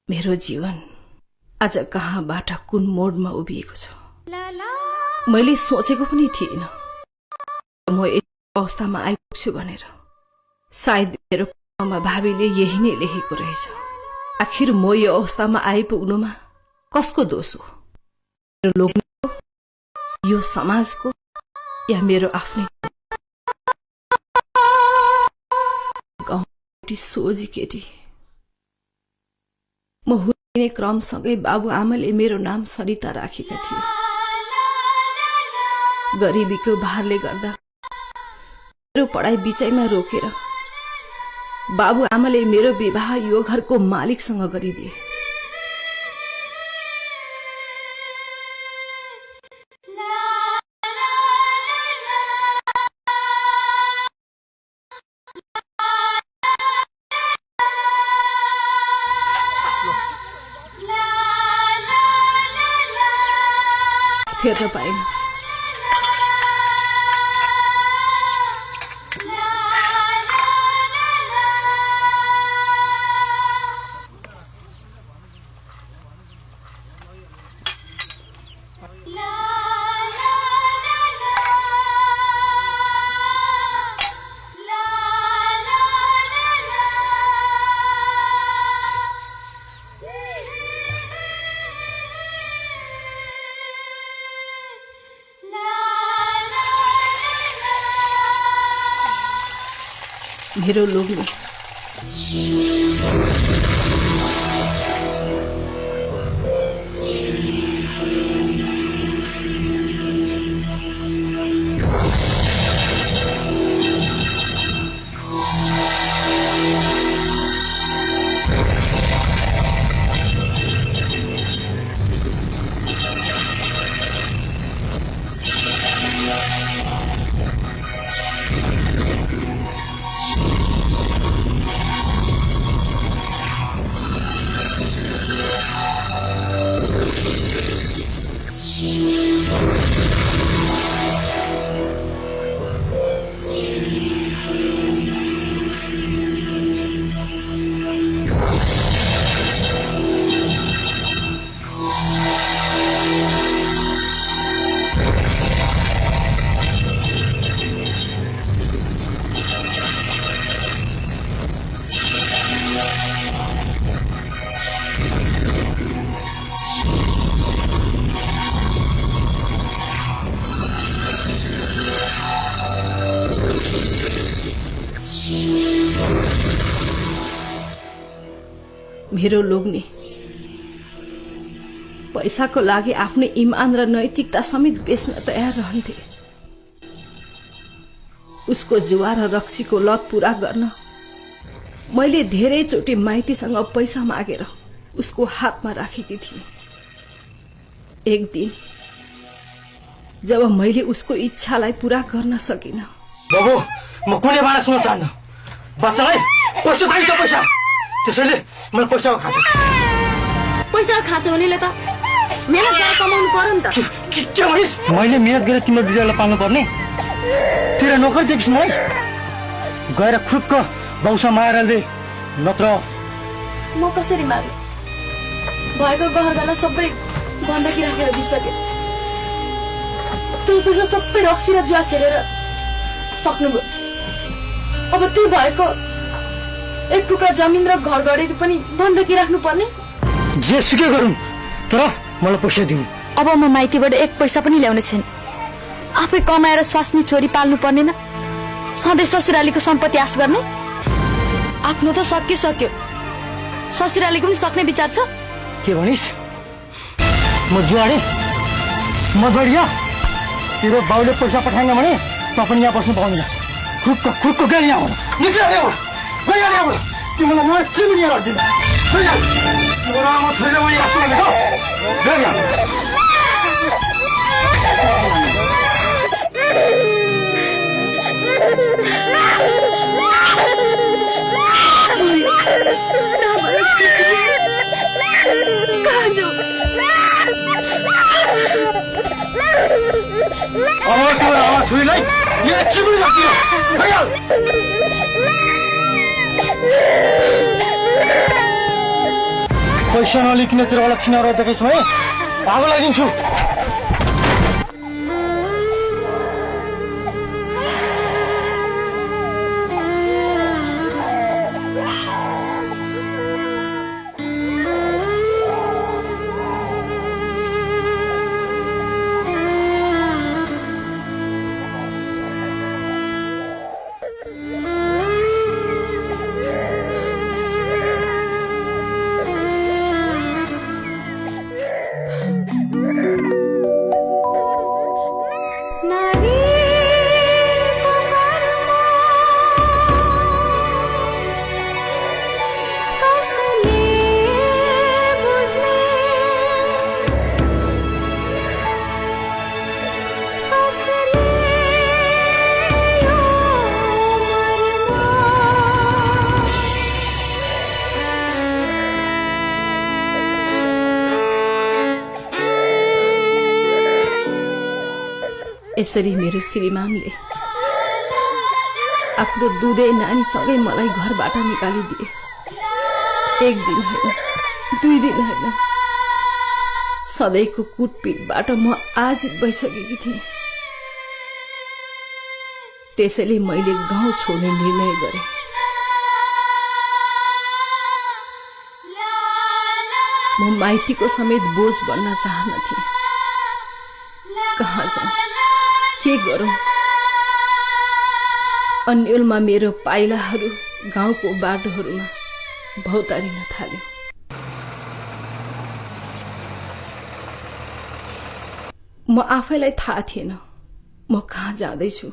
मेरो जीवन आज कहाँबाट कुन मोडमा उभिएको छ मैले सोचेको पनि थिएन म यस अवस्थामा आइपुग्छु भनेर। सायद मेरो कर्ममा भावीले यही नै लेखेको रहेछ। आखिर म यो अवस्थामा आइपुग्नुमा कसको दोष हो? मेरो लोग्नेको, यो समाजको, या मेरो आफ्नै? गाउँटी सोझी केटी म हुने क्रमसँगै बाबुआमाले मेरो नाम सरिता राखेका थिए। गरिबीको भारले गर्दा मेरो पढाइ बिचैमा रोकेर बाबुआमाले मेरो विवाह यो घरको मालिकसँग गरिदिए। फेर्न पाएन। मेरो लोग्ने मेरो लोग्ने पैसाको लागि आफ्नो इमान र नैतिकता समेत बेच्न तयार रहन्थे। उसको जुवा र रक्सीको लत पूरा गर्न मैले धेरैचोटि माइतीसँग पैसा मागेर उसको हातमा राखेकी थिएँ। एक दिन जब मैले उसको इच्छालाई पूरा गर्न सकिन। बाबु, म कुनै बारे सुन्न चाहन्न। बच्चालाई पैसा चाहिन्छ, पैसा। त्यसैले मैले पैसा खाँचो। पैसा खाँचो हुनेले त मेहनत गरेर कमाउनु पर्यो नि त। के भनिस्? मैले मेहनत गरेर तिम्रो बिरालोलाई पाल्नु पर्ने? तेरो नोकर देखिस् मलाई? गएर खुक्क बाउसा मारेर दे, नत्र म कसरी माग्नु? भएको गहरगाना सबै गन्दगी राखेर दिइसके। त्यो पैसा सबै रक्सी र जुवा खेलेर सक्नुभयो। अब त्यही भएको एक टुक्रा जमिन र घर गरेर पनि गन्दगी राख्नु पर्ने? जे सुकै गरौँ, तर मलाई पैसा दिनु। अब म माइतीबाट एक पैसा पनि ल्याउने छैन। आफै कमाएर स्वास्नी छोरी पाल्नु पर्नेन? सधैँ ससुरालीको सम्पत्ति आश गर्ने? आफ्नो त सक्यो, ससुरालीको पनि सक्ने विचार छ? के भनिस्? म जुवाडे, म जडिया। तेरो बाउले पैसा पठाएन भने त पनि यहाँ बस्नु पाउँदैनस्। खुक्क गएर यहाँ निक्लिएर यहाँबाट तिमीलाई मलाई चिमुनी गरिदिनु। तिम्रो आमा छोरीले मैले यस्तो भनेको गएर यहाँ। अब तिम्रो आमा छोरीलाई यहाँ चिमुनी गरिदिनु। पैसा नलिकन तेरोबाट छिनाएर देखेछ भने भागो लगाइदिन्छु। यसरी मेरो श्रीमानले आफ्नो दुधे नानीसँगै मलाई घरबाट निकालिदिए। एक दिन होइन, 2 दिन होइन, सधैँको कुटपिटबाट म आजित भइसकेकी थिएँ। त्यसैले मैले गाउँ छोड्ने निर्णय गरेँ। म माइतीको समेत बोझ बन्न चाहन्थे। कहाँ जाऊँ, के गरौँ? अन्यलमा मेरो पाइलाहरू गाउँको बाटोहरूमा भौतारिन थाल्यो। म आफैलाई थाहा थिएन म कहाँ जाँदैछु।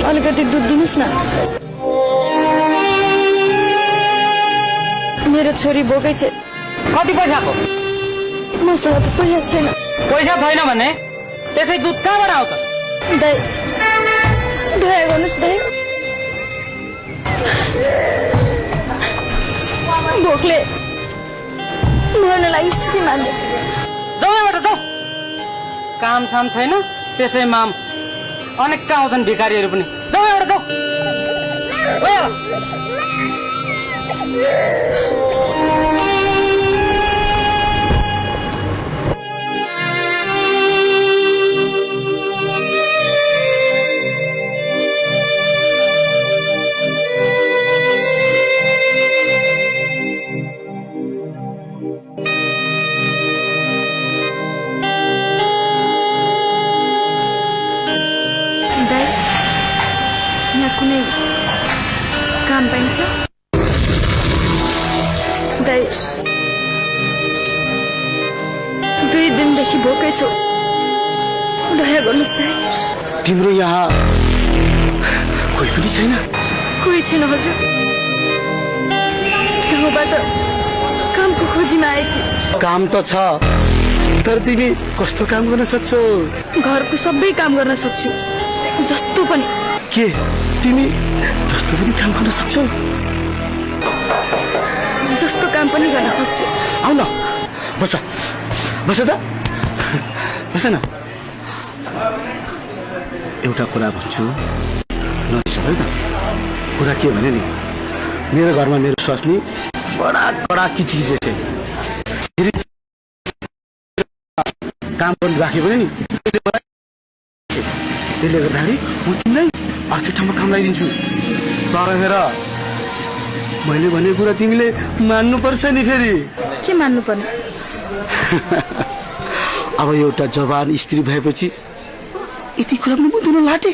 अलिकति दुध दिनुहोस् न। मेरो छोरी भोकै छ। कति पैसाको? मसँग त पैसा छैन। पैसा छैन भने त्यसै दुध कहाँबाट आउँछ? दाइ दया गर्नुहोस् दाइ। भोकले मर्न लागिसक्यो मान्ने। जाऊ यहाँबाट जाऊ। काम साम छैन त्यसैमा अनेक आउँछन् भिखारीहरू पनि। जाऊ यहाँबाट जाऊ। कुनै काम पाइन्छ? दाइ 2 दिनदेखि भोकै छु। दया गर्नुहोस् दाइ। तिम्रो यहाँ कोही पनि छैन? कोही छैन हजुर। गाउँबाट कामको खोजीमा आएकी। काम त छ तर तिमी कस्तो काम गर्न सक्छौ? घरको सबै काम गर्न सक्छु। जस्तो पनि। के तिमी जस्तो पनि काम गर्न सक्छौ? जस्तो काम पनि गर्न सक्छु। आउ न बस बस त बस न। एउटा कुरा भन्छु नरिस है त। कुरा के भने नि मेरो घरमा मेरो स्वास्नी बडा कडा किचकिचे छ। काम पनि राखे पनि नि त्यसले गर्दाखेरि म तिमीलाई अर्कै ठाउँमा काम लगाइदिन्छु। तर हेर मैले भनेको कुरा तिमीले मान्नुपर्छ नि। फेरि के मान्नु पर्ने? अब एउटा जवान स्त्री भएपछि यति कुरा पनि बुझ्न लाटे।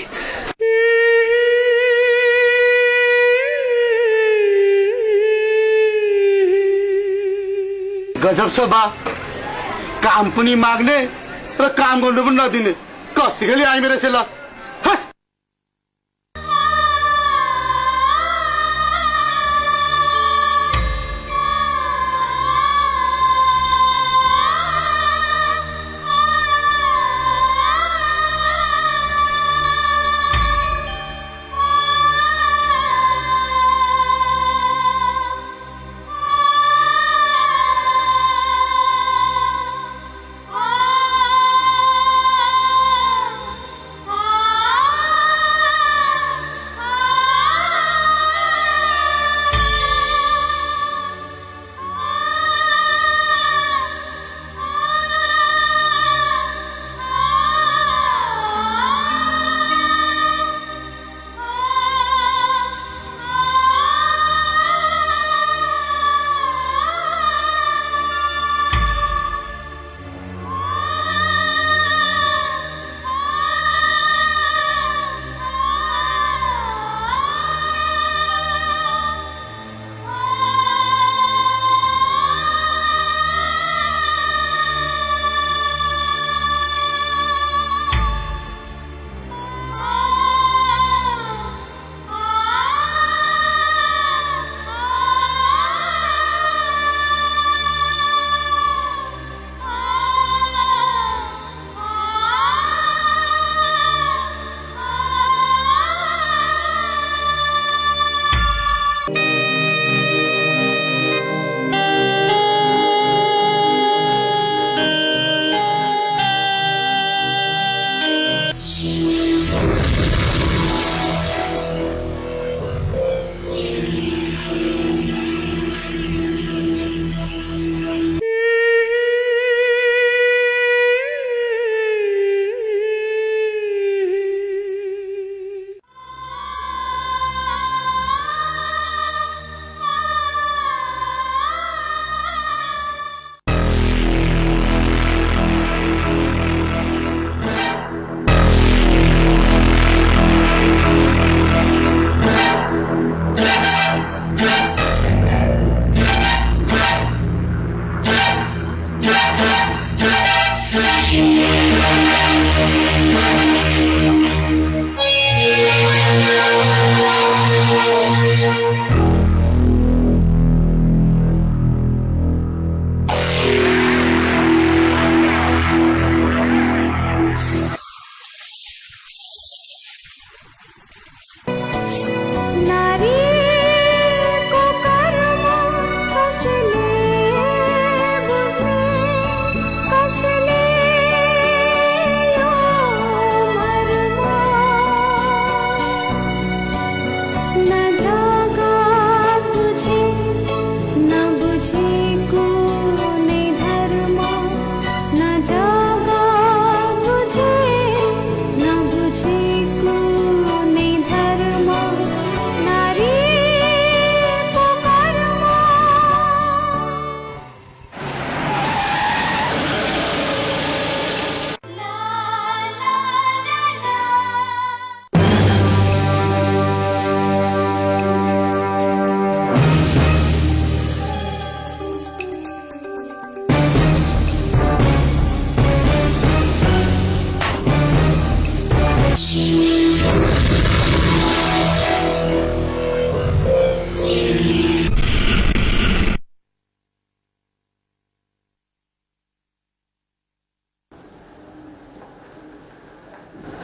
गजब छ बा। काम पनि माग्ने र काम गर्नु पनि नदिने। कस्तो खाली आइमे रहेछ ल। Oh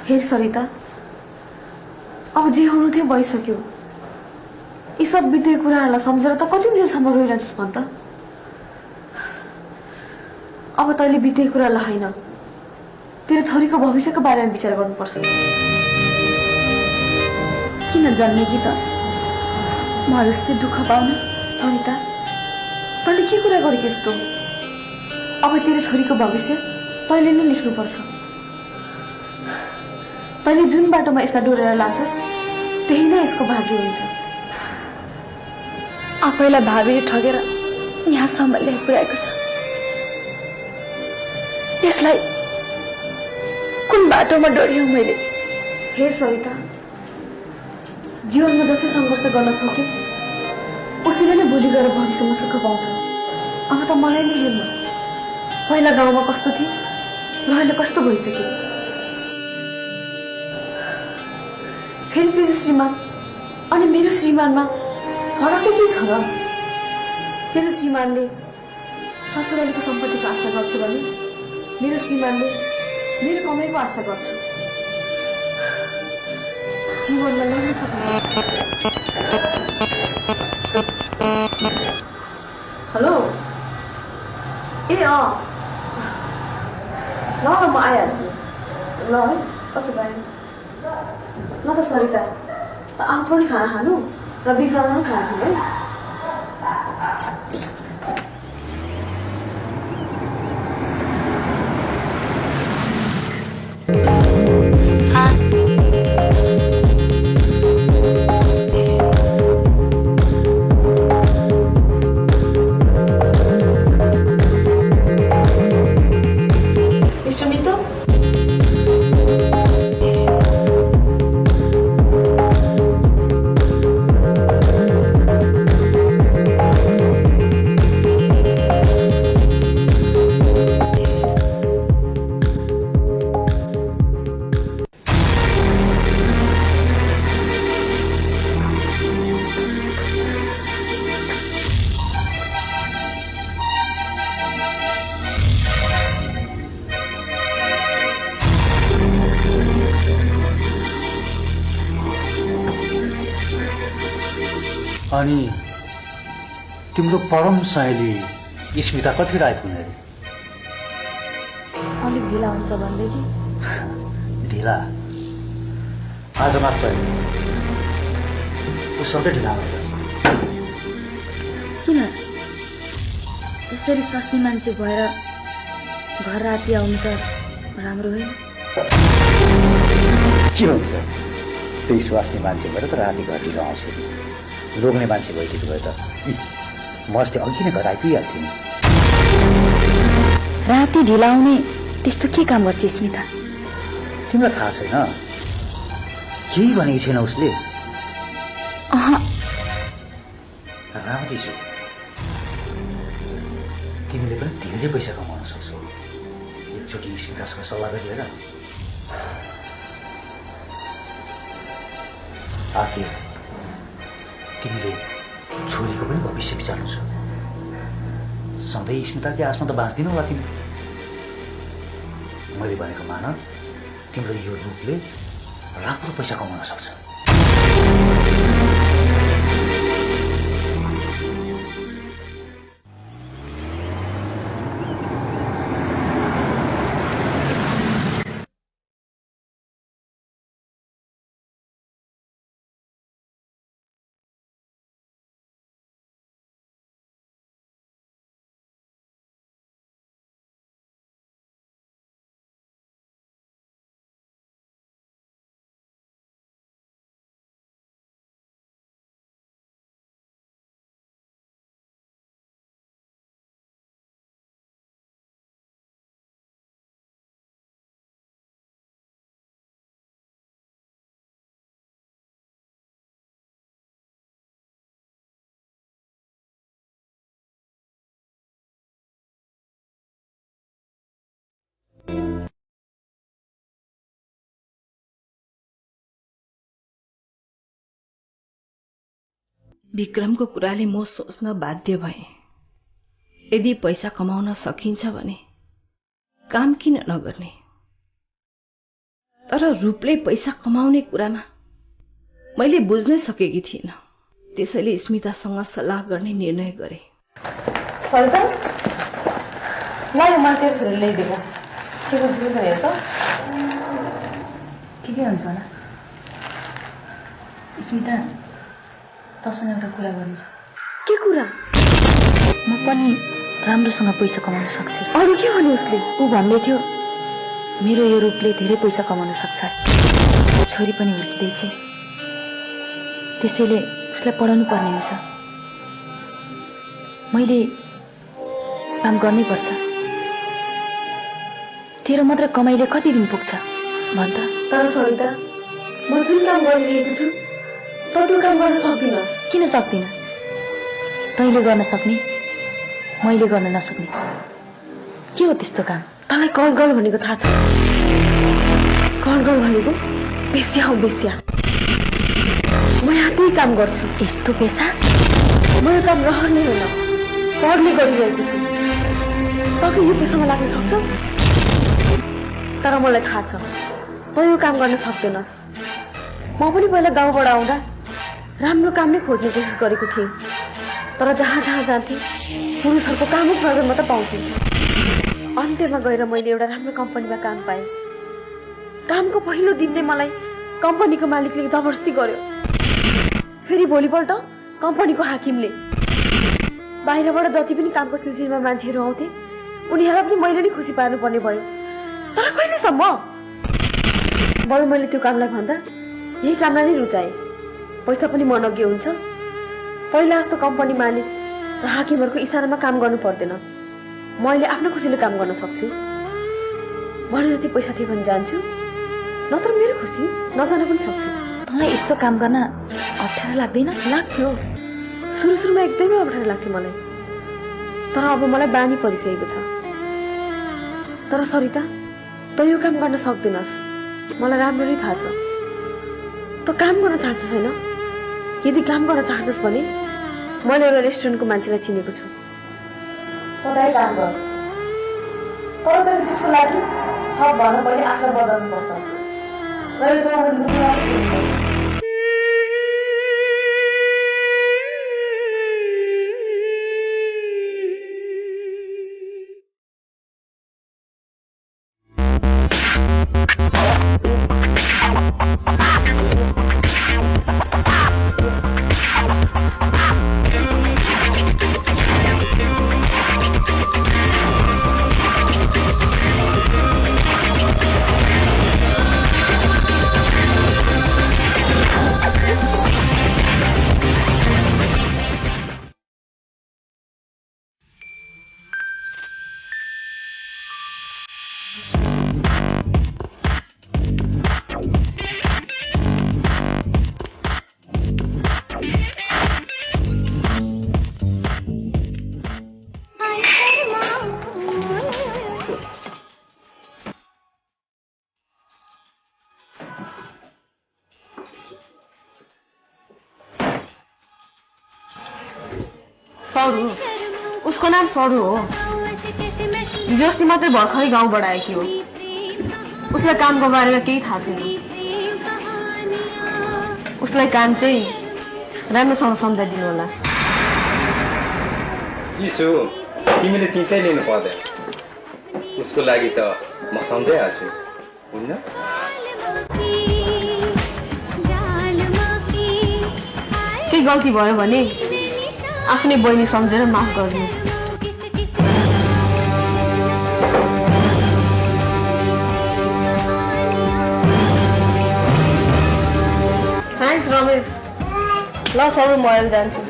हेर सरिता, अब जे हुनु थियो भइसक्यो। यी सब बितेको कुराहरूलाई सम्झेर त कति दिनसम्म रोइरहन्छस् भन् त? अब तैँले बितेको कुरालाई होइन, तेरो छोरीको भविष्यको बारेमा विचार गर्नुपर्छ। किन जन्मेकी त म जस्तै दुःख पाउन? सरिता, तैँले के कुरा गरेको यस्तो? अब तेरो छोरीको भविष्य तैँले नै लेख्नुपर्छ। तैँले जुन बाटोमा यसलाई डोरेर लान्छस् त्यही नै यसको भाग्य हुन्छ। आफैलाई भावीले ठगेर यहाँसम्म ल्याइ पुर्याएको छ। यसलाई कुन बाटोमा डोर्यौं मैले? हेर सरिता, जीवनमा जस्तै सङ्घर्ष गर्न सक्यो उसैले नै भोलि गएर भविष्यमा सुख पाउँछ। अब त मलाई नै हेर्नु, पहिला गाउँमा कस्तो थियो र अहिले कस्तो भइसक्यो। फेरि तेरो श्रीमान अनि मेरो श्रीमानमा फरक के छ र? तेरो श्रीमानले ससुरालीको सम्पत्तिको आशा गर्थ्यो भने मेरो श्रीमानले मेरो कमाइको आशा गर्छ। जीवनमा लड्न सक्नु। हेलो, ए ल म आइहाल्छु। ल है, ओके बाई। ल त सरिता, आफू पनि खाना खानु र विक्रममा पनि खाना खानु है। अनि तिम्रो परम सहेली स्मिता कति आइपुग्ने अरे? अलिक ढिला हुन्छ भन्दै कि। ढिला? आज मात्र ऊ सधैँ ढिला हुँदैछ। किन यसरी स्वास्नी मान्छे भएर घर राति आउनु त राम्रो होइन? के हुन्छ, त्यही स्वास्नी मान्छे भएर त राति घर ढिलो आउँछ। लोग्ने मान्छे भइदिएको भए त म अस्ति अघि नै घर आइपुगिहाल्थेँ नि। राति ढिला आउने त्यस्तो के काम गर्छ स्मिता? तिमीलाई थाहा छैन? केही भनेको छैन उसले। राम्रै छु, तिमीले पनि धेरै पैसा कमाउन सक्छौ एकचोटि स्मितासँग सल्लाह गरिहेर। आखिर तिमीले छोरीको पनि भविष्य विचार्नु छ। सधैँ स्मिताकै आशमा त बाँच्दिनौ होला तिमी। मैले भनेको मान, तिम्रो यो रूपले राम्रो पैसा कमाउन सक्छ। विक्रमको कुराले म सोच्न बाध्य भएँ, यदि पैसा कमाउन सकिन्छ भने काम किन नगर्ने? तर रूपले पैसा कमाउने कुरामा मैले बुझ्नै सकेकी थिइनँ। त्यसैले स्मितासँग सल्लाह गर्ने निर्णय गरे। सरिता मलाई तेरो छोरी ल्याइदिएको के बुझ्नु हेर त के हुन्छ होला। स्मिता तसँग एउटा कुरा गर्नु छ। के कुरा? म पनि राम्रोसँग पैसा कमाउन सक्छु। अरू के भन्नु उसले? ऊ भन्दै थियो मेरो यो रूपले धेरै पैसा कमाउन सक्छ। छोरी पनि हुर्किँदैछ, त्यसैले उसलाई पढाउनु पर्ने हुन्छ। मैले काम गर्नै पर्छ। तेरो मात्र कमाइले कति दिन पुग्छ भन् त? तर सरिता म जुन काम गरिरहेको छु त त्यो काम गर्न सक्दिनस्। किन सक्दिन? तैँले गर्न सक्ने मैले गर्न नसक्ने के हो त्यस्तो काम? तँलाई गड भनेको थाहा छ? गड भनेको बेस्या हो, बेस्या। म यहाँ त्यही काम गर्छु। यस्तो पेसा? म यो काम रहने होइन, पढ्ने गरिरहेको छु। तँ यो पेसामा लाग्न सक्छस्? तर मलाई थाहा छ तँ यो काम गर्न सक्दैनस्। म पनि पहिला गाउँबाट आउँदा राम्रो काम नै खोज्ने कोसिस गरेको थिएँ, तर जहाँ जान्थेँ पुरुषहरूको कामुक नजर मात्र पाउँथेँ। अन्त्यमा गएर मैले एउटा राम्रो कम्पनीमा काम पाएँ। कामको पहिलो दिन नै मलाई कम्पनीको मालिकले जबरजस्ती गर्यो। फेरि भोलिपल्ट कम्पनीको हाकिमले। बाहिरबाट जति पनि कामको सिलसिलामा मान्छेहरू आउँथे उनीहरूलाई पनि मैले नै खुसी पार्नुपर्ने भयो। तर कहिलेसम्म? बरु मैले त्यो कामलाई भन्दा यही कामलाई नै रुचाएँ। पैसा पनि मनज्ञ हुन्छ। पहिला जस्तो कम्पनी मालिक र हाकिमहरूको इसारामा काम गर्नु पर्दैन। मैले आफ्नो खुसीले काम गर्न सक्छु। भने जति पैसा थियो भने जान्छु, नत्र मेरो खुसी नजान पनि सक्छु। तँलाई यस्तो काम गर्न अप्ठ्यारो लाग्दैन? लाग्थ्यो, सुरुमा एकदमै अप्ठ्यारो लाग्थ्यो मलाई, तर अब मलाई बानी परिसकेको छ। तर सरिता तँ यो काम गर्न सक्दैनस्, मलाई राम्ररी थाहा छ। तँ काम गर्न चाहन्छस् होइन? यदि काम गर्न चाहन्छस् भने मैले एउटा रेस्टुरेन्टको मान्छेलाई चिनेको छु। तँलाई काम गर, तर त्यसको लागि सब भन्न पहिले आफूलाई बदल्नु पर्छ। र यो सरू, उसको नाम सरू हो। हिजोअस्ति मात्रै भर्खरै गाउँबाट आएकी हो। उसलाई कामको बारेमा केही थाहा छैन। उसलाई काम चाहिँ राम्रोसँग सम्झाइदिनु होला। इसो तिमीले चिन्तै लिनु पर्दैन, उसको लागि त म सम्झाइहाल्छु, होइन? केही गल्ती भयो भने आफ्नै बहिनी सम्झेर माफ गर्नु। थ्याङ्क्स रमेश। ल सबै म अहिले जान्छु।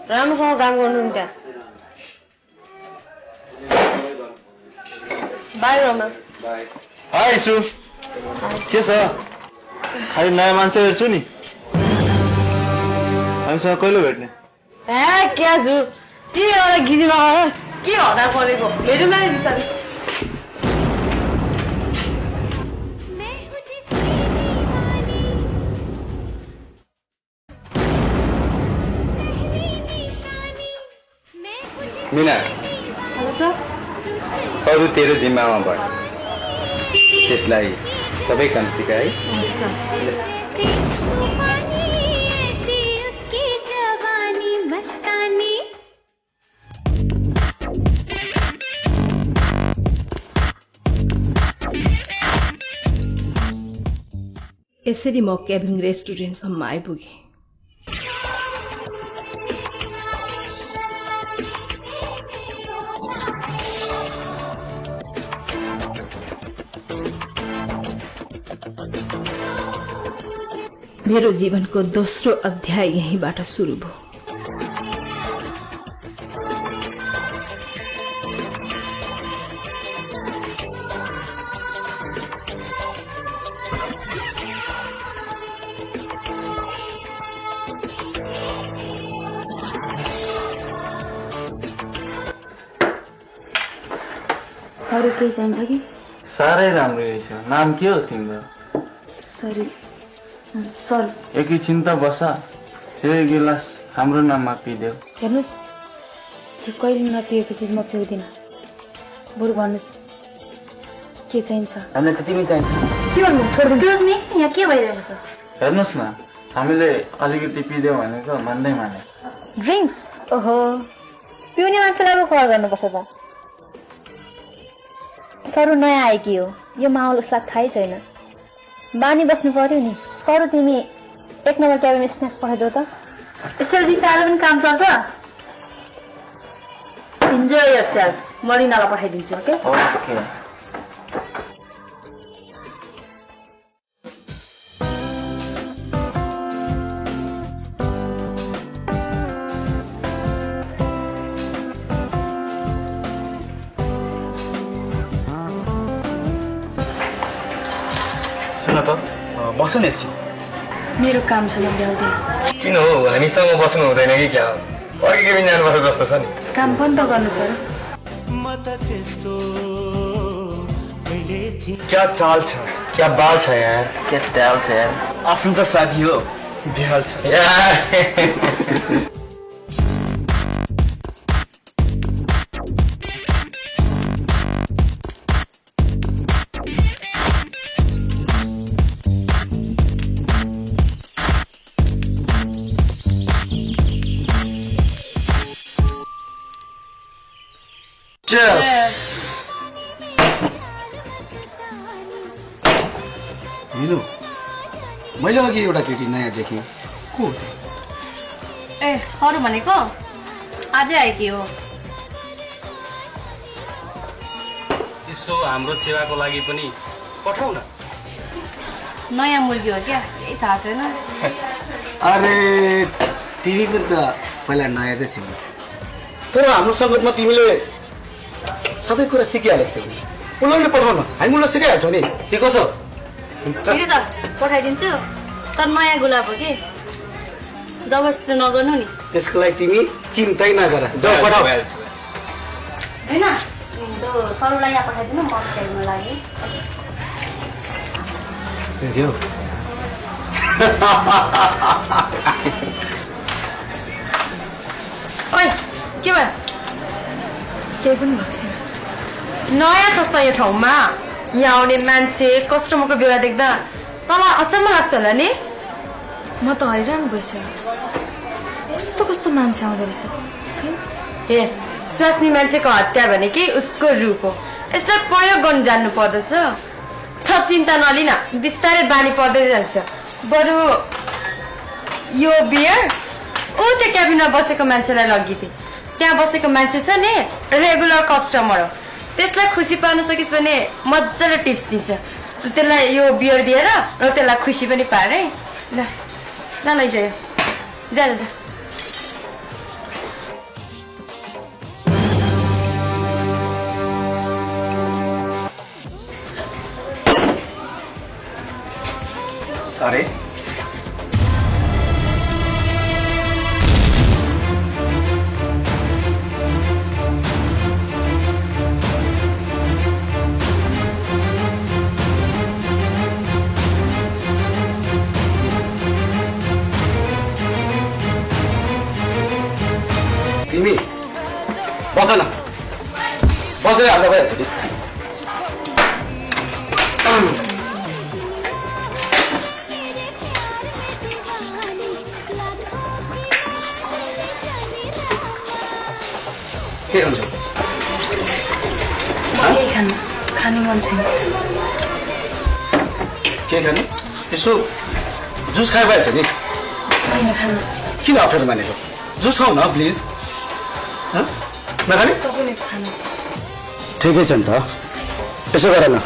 राम्रोसँग काम गर्नु नि त्यहाँ। बाई रमेश। हाई सु, के छ? खालि नयाँ मान्छे हेर्छु नि। हामीसँग कहिले भेट्ने? क्या छु के एउटा गिजी लगाएर के हतार परेको भेटौँ नै बिस्तारै। मिना, हजुर सर। सरू तेरो जिम्मामा भयो। त्यसलाई सबै काम सिकाए। यसरी म केबिन रेस्टुरेन्टसम्म आइपुगेँ। मेरो जीवनको दोस्रो अध्याय यहीँबाट सुरु भयो। अरू केही चाहिन्छ कि? साह्रै राम्रो रहेछ। नाम के हो तिम्रो? Sorry sir. एकैछिन त बस, यो गिलास हाम्रो नाममा पिदेऊ। हेर्नुहोस्, त्यो कहिले नपिएको चिज म पिउँदिनँ। बरु भन्नुहोस् के चाहिन्छ? हामीलाई त तिमी चाहिन्छ। के भन्नु? छोडिदिनुहोस् नि, यहाँ के भइरहेको छ? हेर्नुहोस् न, हामीले अलिकति पिदेऊ भनेको मान्दै माने। ड्रिङ्क्स? ओहो, पिउने मान्छेलाई पो खबर गर्नुपर्छ त। सरू नयाँ आएकी हो, यो माहौल उसलाई थाहै छैन। बानी बस्नु पर्यो नि। सरू तिमी 1 नम्बर क्याबिन स्न्याक्स पठाइदेऊ त। यसरी रिसाएर पनि काम चल्छ। Enjoy yourself. म रिनालाई पठाइदिन्छु। Okay okay. सुन त, बस न एकछिन। मेरो काम छ ल्याउँदै। किन हो? हामीसँग बस्नु हुँदैन कि क्या हो? अघि केबिन जानुपर्छ जस्तो छ नि। काम पनि त गर्नु पर्यो। क्या चाल छ, क्या बाल छ यार, क्या ट्याल छ यार। आफ्नो त साथी हो, बेहाल छ यार। मिनु, मैले अघि एउटा केटी नयाँ देखेँ। को? ए, सरू भनेको आजै आएकी हो। यसो हाम्रो सेवाको लागि पनि पठाउ न। नयाँ मुर्गी हो क्या, केही थाहा छैन। अरे तिमी पनि त पहिला नयाँ त थियौ, तर हाम्रो सङ्गतमा तिमीले सबै कुरा सिकिहालेको थियौ। उसलाई पठाउन, हामी उसलाई सिकाइहाल्छौँ नि। के कसो? ठिकै छ, पठाइदिन्छु। तर नयाँ गुलाब हो कि, जबरजस्ती नगर्नु नि। त्यसको लागि तिमी चिन्तै नगर, जाऊ पठाऊ। होइन, त्यो सरूलाई यहाँ पठाइदिनु, म खेल्नु लागि। ओइ, के भयो? केही पनि भएको छैन। नयाँ छ त यो ठाउँमा। यहाँ आउने मान्छे कस्टमरको बेला देख्दा तँलाई अचम्म लाग्छ होला नि। म त हैरान भइसकेँ, कस्तो कस्तो मान्छे आउँदो रहेछ। हे, स्वास्नी मान्छेको हत्या भने कि उसको रूप हो। यसलाई प्रयोग गर्नु जान्नु पर्दछ। थप चिन्ता नलिन, बिस्तारै बानी पर्दै जान्छ। बरु यो बियर ऊ त्यो क्याबिनमा बसेको मान्छेलाई लगिदिए। त्यहाँ बसेको मान्छे छ नि, रेगुलर कस्टमर हो। त्यसलाई खुसी पार्न सकिस् भने मजाले टिप्स दिन्छ। त्यसलाई यो बियर दिएर र त्यसलाई खुसी पनि पार है। ल ल लैजायो, जा जा। अरे तिमी बस न, बसेर हाल्दा भइहाल्छ। के हुन्छ खाने मन छैन के खानु यसो जुस खाए भएछ नि किन अप्ठ्यारो मानेको जुस खाऊ न प्लिज नखाने ठिकै छ नि त यसो गर न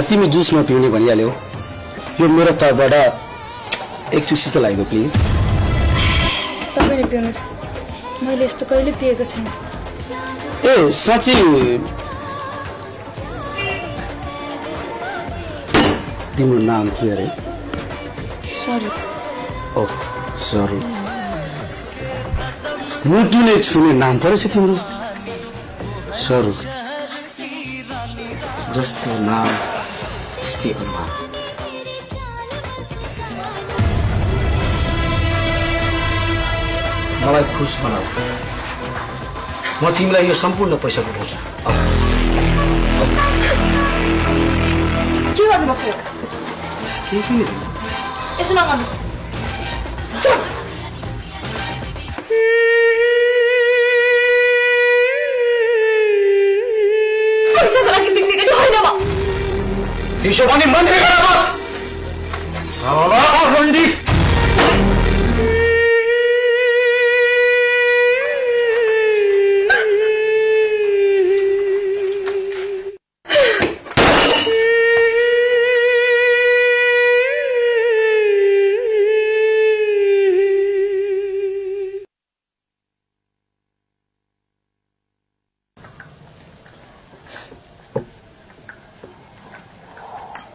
तिमी जुस नपिउने भनिहाल्यौ यो मेरो तर्फबाट एक चुस जस्तो लागेको प्लिज तपाईँले पिउनुहोस् मैले यस्तो कहिले पिएको छैन ए साँच्ची तिम्रो नाम के अरे सरी ओह सरी मुटुले छुने नाम पो रहेछ तिम्रो सरू जस्तो नाम त्यस्तै अनुहार मलाई खुस बनाऊ म तिमीलाई यो सम्पूर्ण पैसा बुझाउँछु के गर्नुभएको यसो नगर्नुहोस् पैसाको लागि बिक्री गर्ने होइन म त्यसो भने मन्त्री गरेर बस साला रन्डी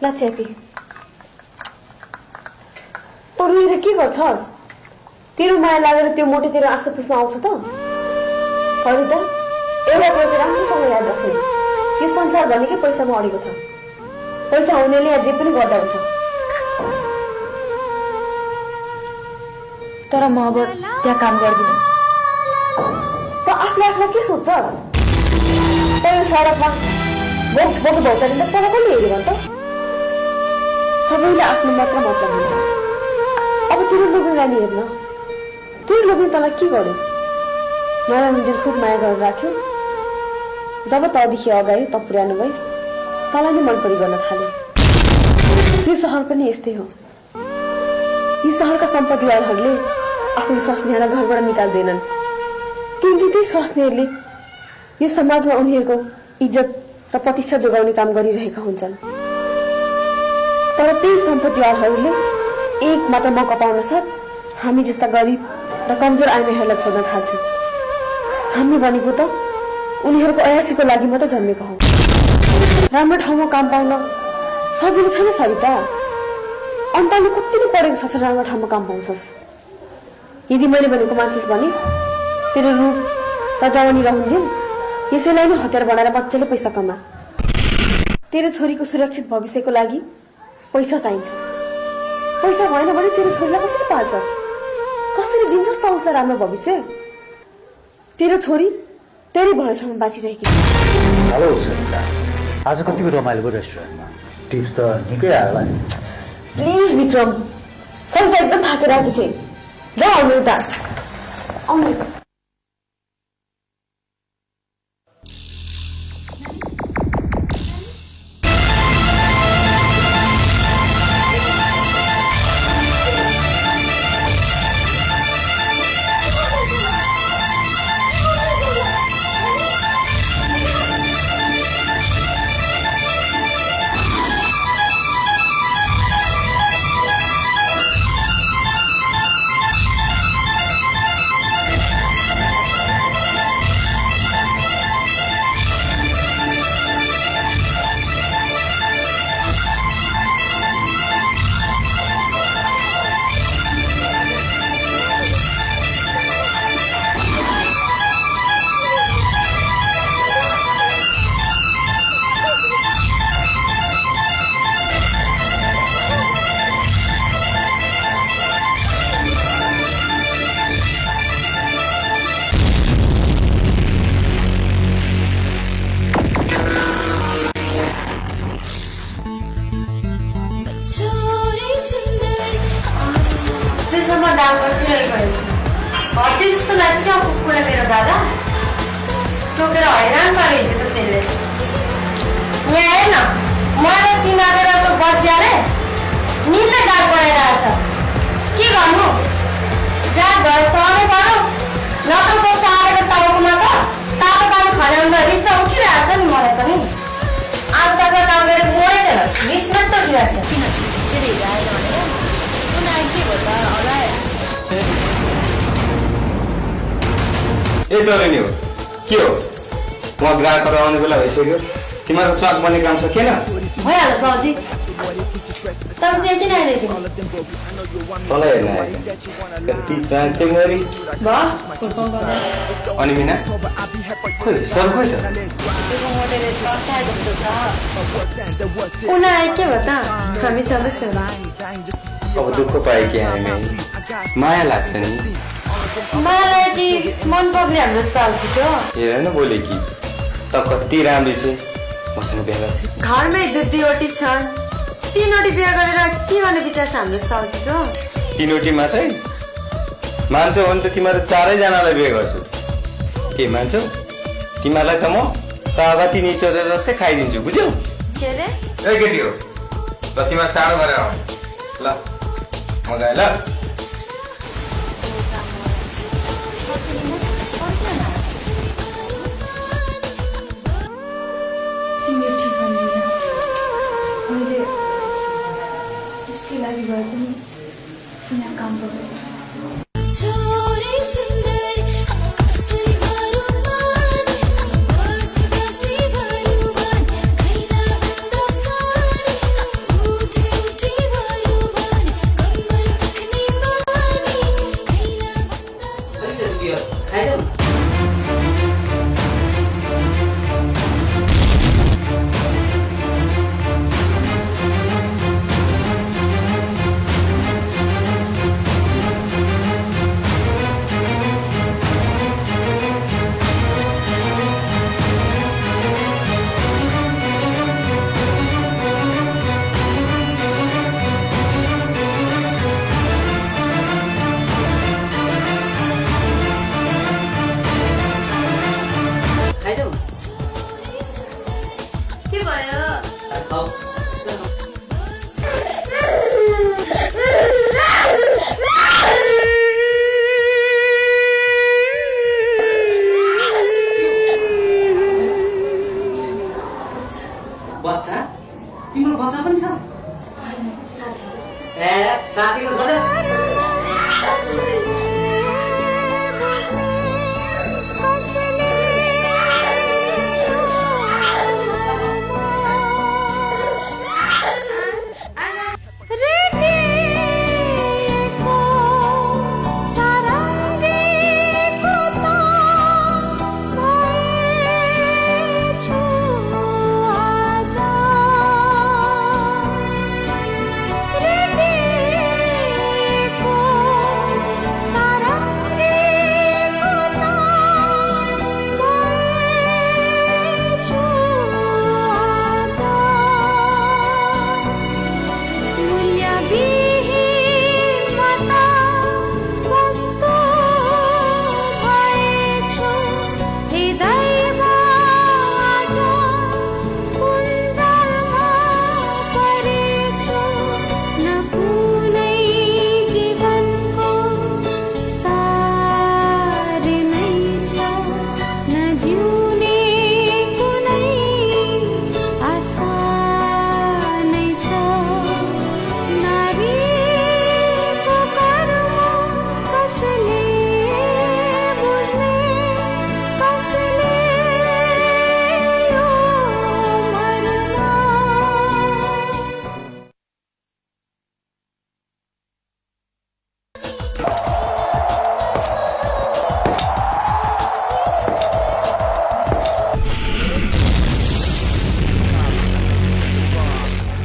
लाचेपी तरुएर के गर्छस् तेरो माया लागेर त्यो मोटे तेरो आशा पुस्न आउँछ त सरी त एउटा कुरा चाहिँ राम्रोसँग याद राख्ने यो संसार भनेकै पैसामा अडेको छ पैसा हुनेले यहाँ जे पनि गर्दा हुन्छ तर म अब त्यहाँ काम गर्दिनँ त आफूले आफूलाई के सोच्छस् त यो सडकमा बोक बोक भौतारिँदा तल कसले हेऱ्यो भन् त सबैले आफ्नो मात्र मतलब हुन्छ अब तिम्रो लोग्नेलाई हेर्न तिम्रो लोग्ने तँलाई के गर्यो माया मुन्जेल खुब माया गरेर राख्यो जब तँदेखि अगाडि त पुरानो भइस् तँलाई नै मनपरी गर्न थाल्यो यो सहर पनि यस्तै हो यी सहरका सम्पत्तिवालाहरूले आफ्नो स्वास्नीहरूलाई घरबाट निकाल्दैनन् किनकि ती स्वास्नीहरूले यो समाजमा उनीहरूको इज्जत र प्रतिष्ठा जोगाउने काम गरिरहेका हुन्छन् तर त्यही सम्पत्तिवालाहरूले एक मात्र मौका पाउन साथ हामी जस्ता गरिब र कमजोर आइमाईहरूलाई खोज्न थाल्छन् हामी भनेको त उनीहरूको अयासीको लागि मात्र जन्मेको हौ राम्रो ठाउँमा काम पाउन सजिलो छैन सरिता अन्ताले कति नै पढेको छ राम्रो ठाउँमा काम पाउँछस् यदि मैले भनेको मान्छेस् भने तेरो रूप र जवानी रहन्जेल यसैलाई नै हतियार बनाएर बच्चाले पैसा कमा तेरो छोरीको सुरक्षित भविष्यको लागि पैसा चाहिन्छ पैसा भएन भने तेरो छोरीलाई कसरी पाल्छस् कसरी दिन्छस् त उसलाई राम्रो भविष्य तेरो छोरी तेरै भरोसामा बाँचिरहेकी छ हेलो सरिता आज कतिको रमाइलो रेस्टुरेन्टमा टिप्स त निकै आयो होला नि प्लिज विक्रम सरिता एकदम थाकेर आएकी छे जाऊ आउनु उता आउनु बसिरहेको रहेछ हत्ते जस्तो लाग्छ क्या कुकुरलाई मेरो दादा टोकेर हैरान पारे हिजो त त्यसले यहाँ हेर्न मलाई चिनाएर त बचिहाले निल्दै गाड बनाइरहेछ के गर्नु गाड घर सहरै पऱ्यो नत्र सारेको टाउकोमा त तातो पानी खन्याउनु रिस त उठिरहेछ नि मलाई पनि आज तक काम गरेको मोडै छैन रिस मात्र उठिरहेछ ए तर नि हो के हो म ग्राहकहरू आउने बेला भइसक्यो तिमीहरूको चक बन्ने काम सकिएन भइहाल्छ साउजी तपाईँ चाहिँ किन आइरहेको तँलाई हेर्न आएको कति चान्से मरि अनि मिना खोइ सर खोइ त उनीहरू के भयो त हामी चल्दैछौँ अब दुःख पाए कि हामी माया लाग्छ नि मलाई कि मन पग्ने हाम्रो साउजीको हेर न बोले कि त कति राम्रो छ मसँग बिहा गर्छ घरमै दुईवटी छन् तीनवटी बिहा गरेर के गर्ने विचार छ हाम्रो साउजीको तीनवटी मात्रै मान्छौ भने त तिमीहरू चारैजनालाई बिहा गर्छु के मान्छौ तिमीहरूलाई त म कागती निचोरेर जस्तै खाइदिन्छु बुझ्यौ के अरे ए केटी हो ल तिमीहरू चाँडो गरेर आऊ ल म गएँ ल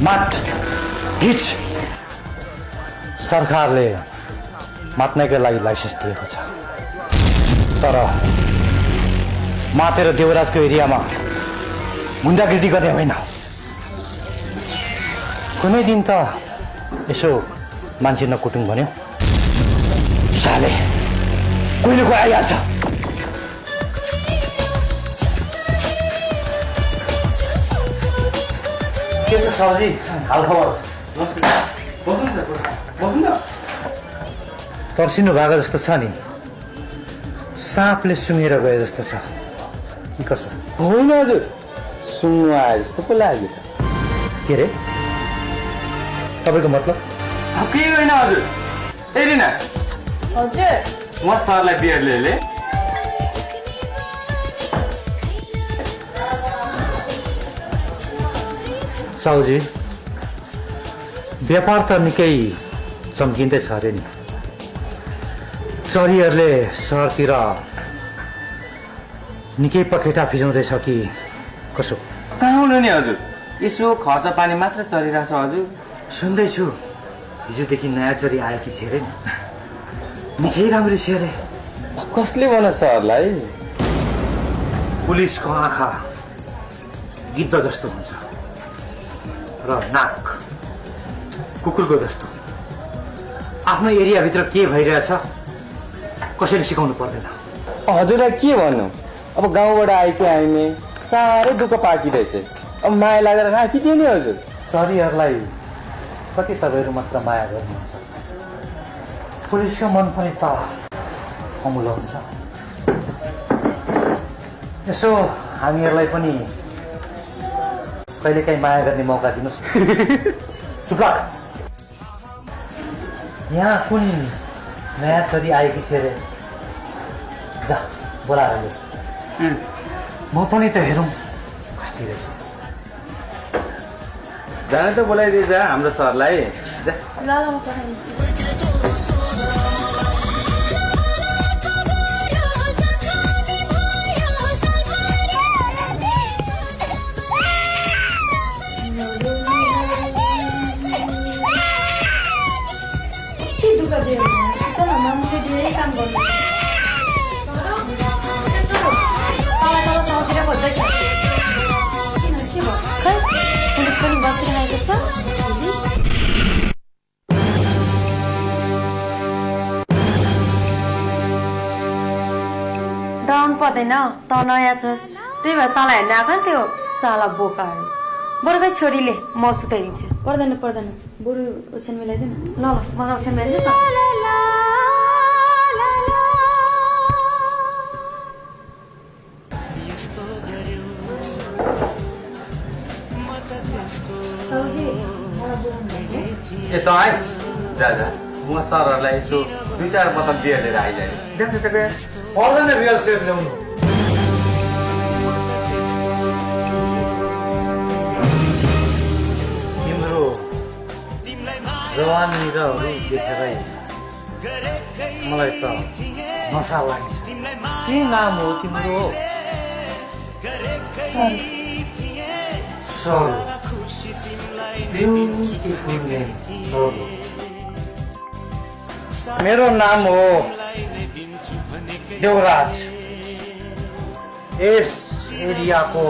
मात घिच सरकारले मात्नैको लागि लाइसेन्स दिएको छ तर मातेर देवराजको एरियामा गुन्डागिर्दी गर्ने होइन कुनै दिन त यसो मान्छे नकुटुङ भन्यो साले कोही न कोही आइहाल्छ। के छ साउजी हालखबर? तर्सिनु भएको जस्तो छ नि, साँपले सुँगेर गए जस्तो छ कि कसो? होइन हजुर, सुन्नु आए जस्तो पो लाग्यो त। के रे तपाईँको मतलब? केही होइन हजुर। ए रिना, हजुर उहाँ सरलाई बियर ल्याए। साउजी व्यापार त निकै चम्किँदैछ अरे नि। चरीहरूले सहरतिर निकै पखेटा फिजाउँदैछ कि कसो? कहाँ हुनु नि हजुर, यसो खर्च पानी मात्र चलिरहेछ हजुर। सुन्दैछु हिजोदेखि नयाँ चरी आयो कि छेरे नि, निकै राम्री छेरे। कसले भन सरलाई? पुलिसको आँखा गिद्ध जस्तो हुन्छ र नाक कुकुरको जस्तो। आफ्नो एरियाभित्र के भइरहेछ कसैले सिकाउनु पर्दैन। हजुरलाई के भन्नु, अब गाउँबाट आएकै आइमे साह्रै दुःख पाकिरहेछ। अब माया लागेर राखिदियो नि हजुर। सरीहरूलाई कति तपाईँहरू मात्र माया गर्नुहुन्छ, पुलिसको मन पनि त अमुलो हुन्छ। यसो हामीहरूलाई पनि कहिलेकाहीँ माया गर्ने मौका दिनुहोस्। चुप लाग। यहाँ कुन नयाँ छोरी आएकी छ रे? जा बोलाएर ल्याऊ। म पनि त हेरौँ कस्ती रहेछ। जान त बोलाइदिएछ हाम्रो सरलाई। ल ल म पठाइदिन्छु। धेरै काम गर्नु खोज्दैछ। किन के भयो? खै पुलिस पनि बसिरहेको छ। डाउन पर्दैन, त नयाँ छस्, त्यही भएर तँलाई हेर्न आएको नि त्यो साला बोकाहरू। बरु खै छोरीले म सुताइदिन्छु। पर्दैन पर्दैन, बरु ओछ्यान मिलाइदिनु। ल ल म ओछ्यान मिलाइदिनु त। ए त आए जा जा, म सरहरूलाई यसो 2-4 बोतल बियर लिएर आइजाने। पर्दैन रियल सेट ल्याउनु। तिम्रो जवानी र देखेरै मलाई त नसा लाग्छ। के नाम हो तिम्रो? सर। Beautiful name sir. मेरो नाम हो देवराज, यस एरियाको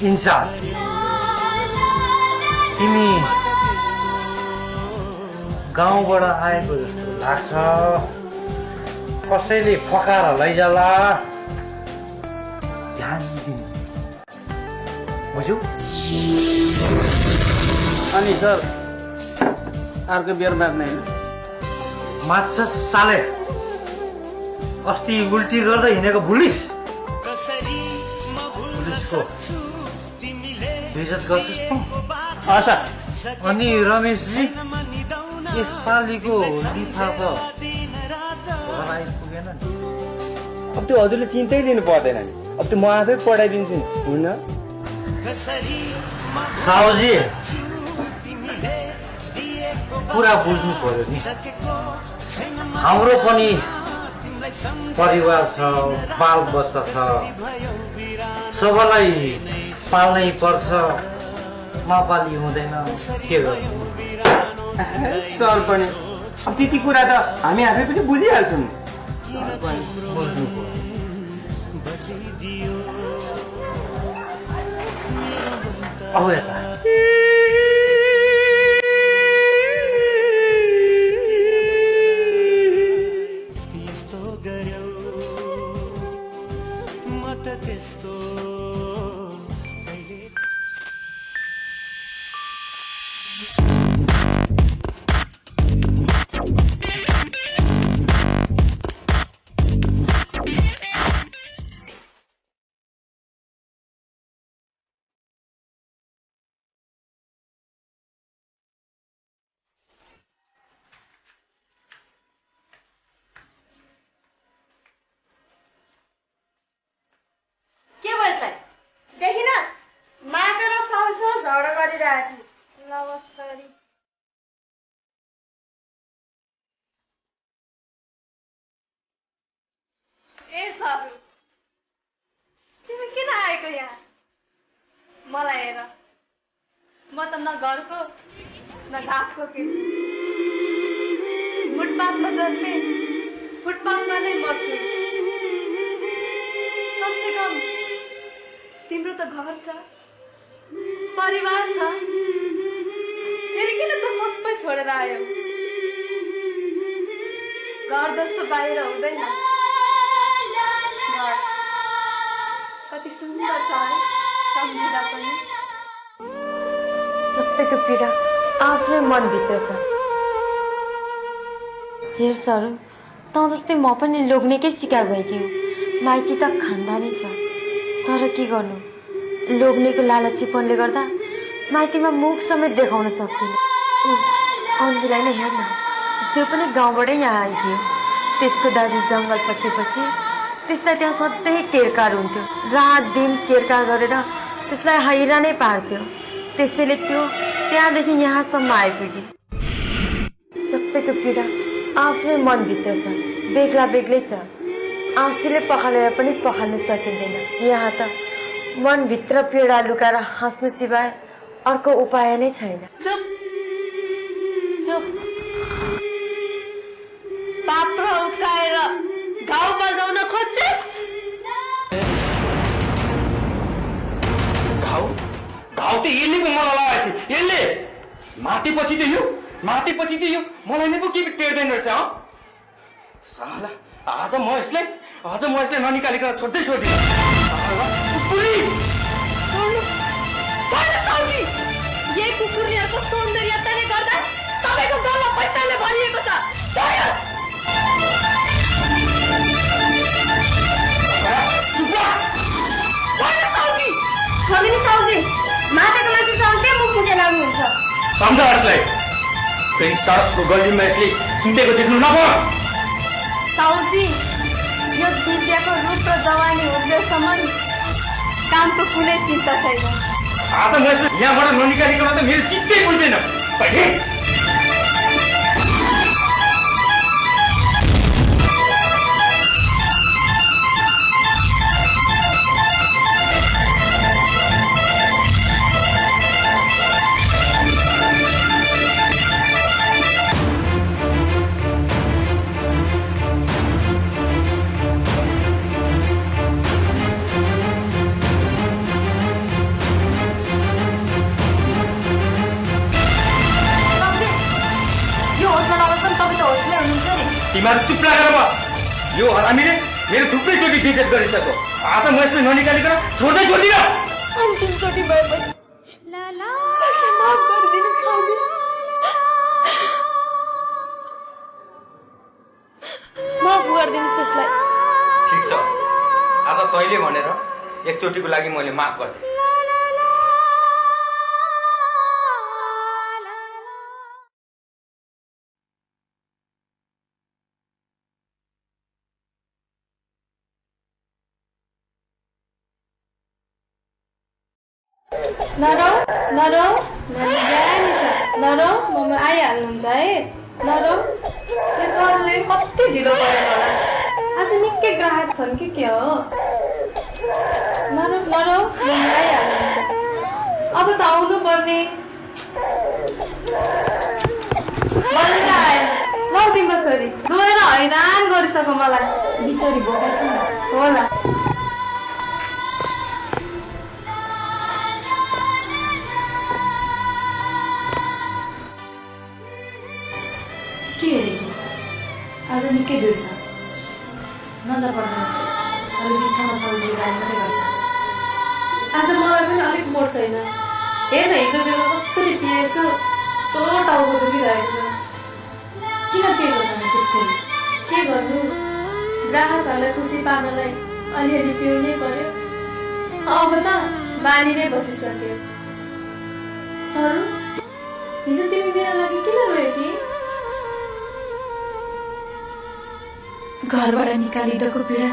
इन्चार्ज। तिमी गाउँबाट आएको जस्तो लाग्छ, कसैले फकाएर लैजाला, ध्यान दिनु बुझ्यौ? अनि सर अर्को बियर माग्ने होइन? माछा साले, अस्ति उल्टी गर्दै हिँडेको भुलिस? पुलिसको बेइज्जत गर्छस् त? सर। अनि रमेशजी, यसपालिको लिफाफा घर आइपुगेन नि? अब त्यो हजुरले चिन्तै दिनु पर्दैन नि, अब त्यो म आफै पठाइदिन्छु नि, हुन्न? साउजी कुरा बुझ्नु पर्यो नि। हाम्रो पनि परिवार छ, बाल बच्चा छ, सबैलाई पाल्नै पर्छ। नपाली हुँदैन, के गर्नु? सर पनि अब त्यति कुरा त हामी आफै पनि बुझिहाल्छौँ। बुझ्नु पर्यो। अब यता त त्यस्तो के भयो यसलाई देखिन माटो र साउसो झगडा गरिरहेको थिएँ नमस्कारी ए साबु तिमी किन आएको यहाँ मलाई हेर म त न घरको न घाटको केटी फुटपाथमा जन्मे फुटपाथमा नै मर्छु कमसे कम तिम्रो त घर छ परिवार छ फेरि किन त सबै छोडेर आयो घर जस्तो बाहिर हुँदैन घर कति सुन्दर छ है सम्झिँदा पनि सबैको पीडा आफ्नै मनभित्र छ हेर सर त जस्तै म पनि लोग्नेकै शिकार भएकी हुँ माइती त खानदानी छ तर के गर्नु लोग्नेको लालचीपनले गर्दा माइतीमा मुख समेत देखाउन सक्दिनँ अन्जुलाई नै हेर्न त्यो पनि गाउँबाटै यहाँ आइदियो त्यसको दाजु जङ्गल पसेपछि त्यसलाई त्यहाँ सधैँ केरकार हुन्थ्यो रात दिन केरकार गरेर त्यसलाई हैरानै पार्थ्यो त्यसैले त्यो त्यहाँदेखि यहाँसम्म आइपुग्यो सबैको पीडा आफ्नै मनभित्र छ बेग्ला बेग्लै छ आँसुले पखालेर पनि पखाल्न सकिँदैन यहाँ त मनभित्र पीडा लुकाएर हाँस्नु सिवाय अर्को उपाय नै छैन चुप चुप पाप्रो उकाएर घाउ बजाउन खोज्छे घाउ घाउ त यसले पो मलाई लगाएछ यसले माटेपछि त यो मलाई नै पो के टेर्दैन रहेछ साला आज म यसलाई ननिकालिकन छोड्दै यही कुकुरहरूको सौन्दर्यताले गर्दा तपाईँको गल्ला पैसाले भरिएको छ माटाको माथि चल्दै मुख मुखे लाग्नुहुन्छ सम्झ यसलाई फेरि सडकको गल्लीमा यसले सुतेको देख्नु नपाओ साउजी यो दिव्याको रूप र जवानी हुँदैसम्म कामको कुनै चिन्ता छैन आज म यहाँबाट ननिकालिकन त मेरो चित्तै बुझ्दैन तिमीहरू चुप लागेर बस यो हरामीले मेरो थुप्रैचोटि बेइज्जत गरिसक्यो आज म यसलाई ननिकालिकन छोड्दै छोड्दिनँ अन्तिमचोटि भए पनि माफ गरिदिनु साउजी माफ गरिदिनुहोस् यसलाई ठिक छ आज तैँले भनेर एकचोटिको लागि मैले माफ गर्छु नरौ मम्मी आइहाल्नुहुन्छ है नरौ त्यसले कति ढिलो गरेर होला आज निकै ग्राहक छन् कि के हो नरौ मम्मी आइहाल्नुहुन्छ अब त आउनु पर्ने बल्ल आयो ल तिम्रो छोरी रोएर हैरान गरिसक्यो मलाई बिचरी बोकेको होला आज निकै भिड छ नजा पर्दैन अलि बित्थामा सजिलो काम मात्रै गर्छ। आज मलाई पनि अलिक मोड छैन। हेर्न हिजो बेलुका कसरी पिएछु, कस्तो टाउको दुखिरहेको छ। किन पिएको त त्यसको? के गर्नु, ग्राहकहरूलाई खुसी पार्नलाई अलिअलि पिउनै पर्यो। अब त बानी नै बसिसक्यो। सरू, हिजो तिमी मेरो लागि किन रोएकी? घरबाट निकालिदिएको पीडा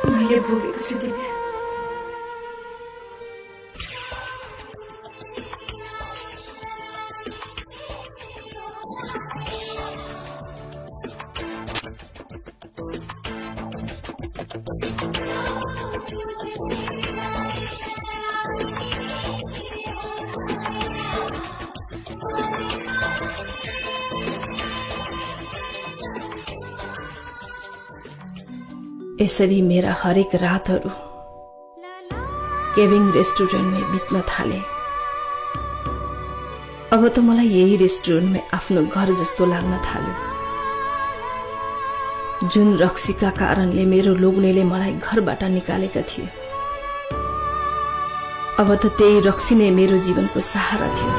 मैले भोगेको छु दिव्या। यसरी मेरा हरेक रातहरू केबिङ रेस्टुरेन्टमै बित्न थाले। अब त मलाई यही रेस्टुरेन्टमै आफ्नो घर जस्तो लाग्न थाल्यो। जुन रक्सीका कारणले मेरो लोग्नेले मलाई घरबाट निकालेका थिए, अब त त्यही रक्सी नै मेरो जीवनको सहारा थियो।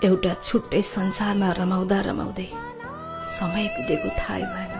एउटा छुट्टै संसारमा रमाउँदा रमाउँदै समय बितेको थाहै भएन।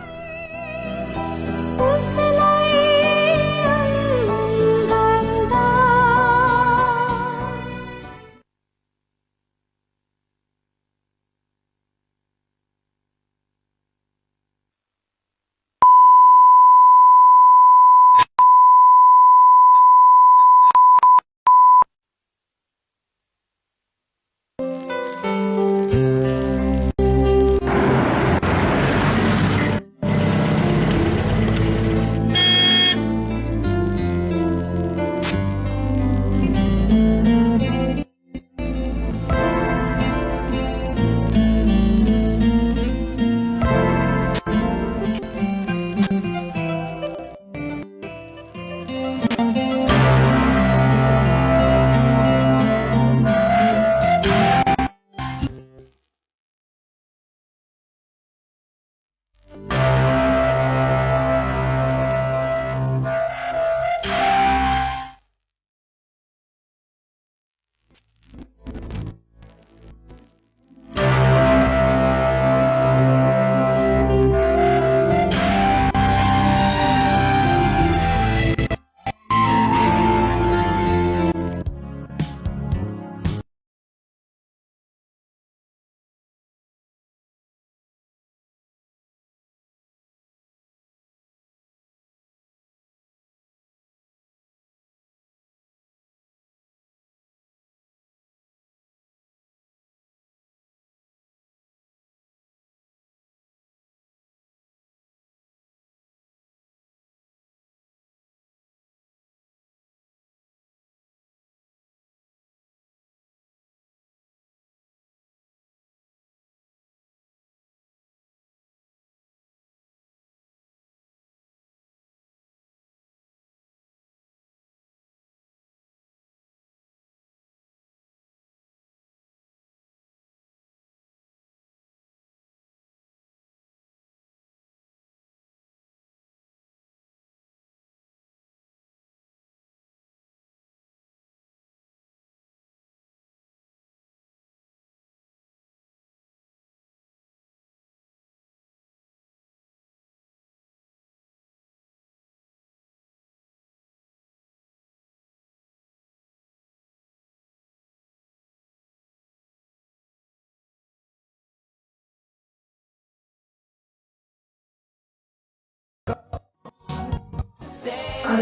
No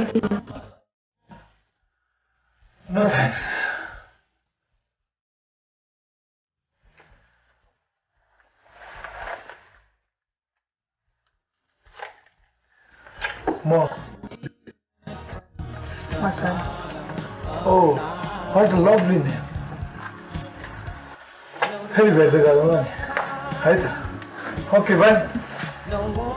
thanks. More. Masala. Oh, what a lovely name. Very better girl, right? Okay, bye.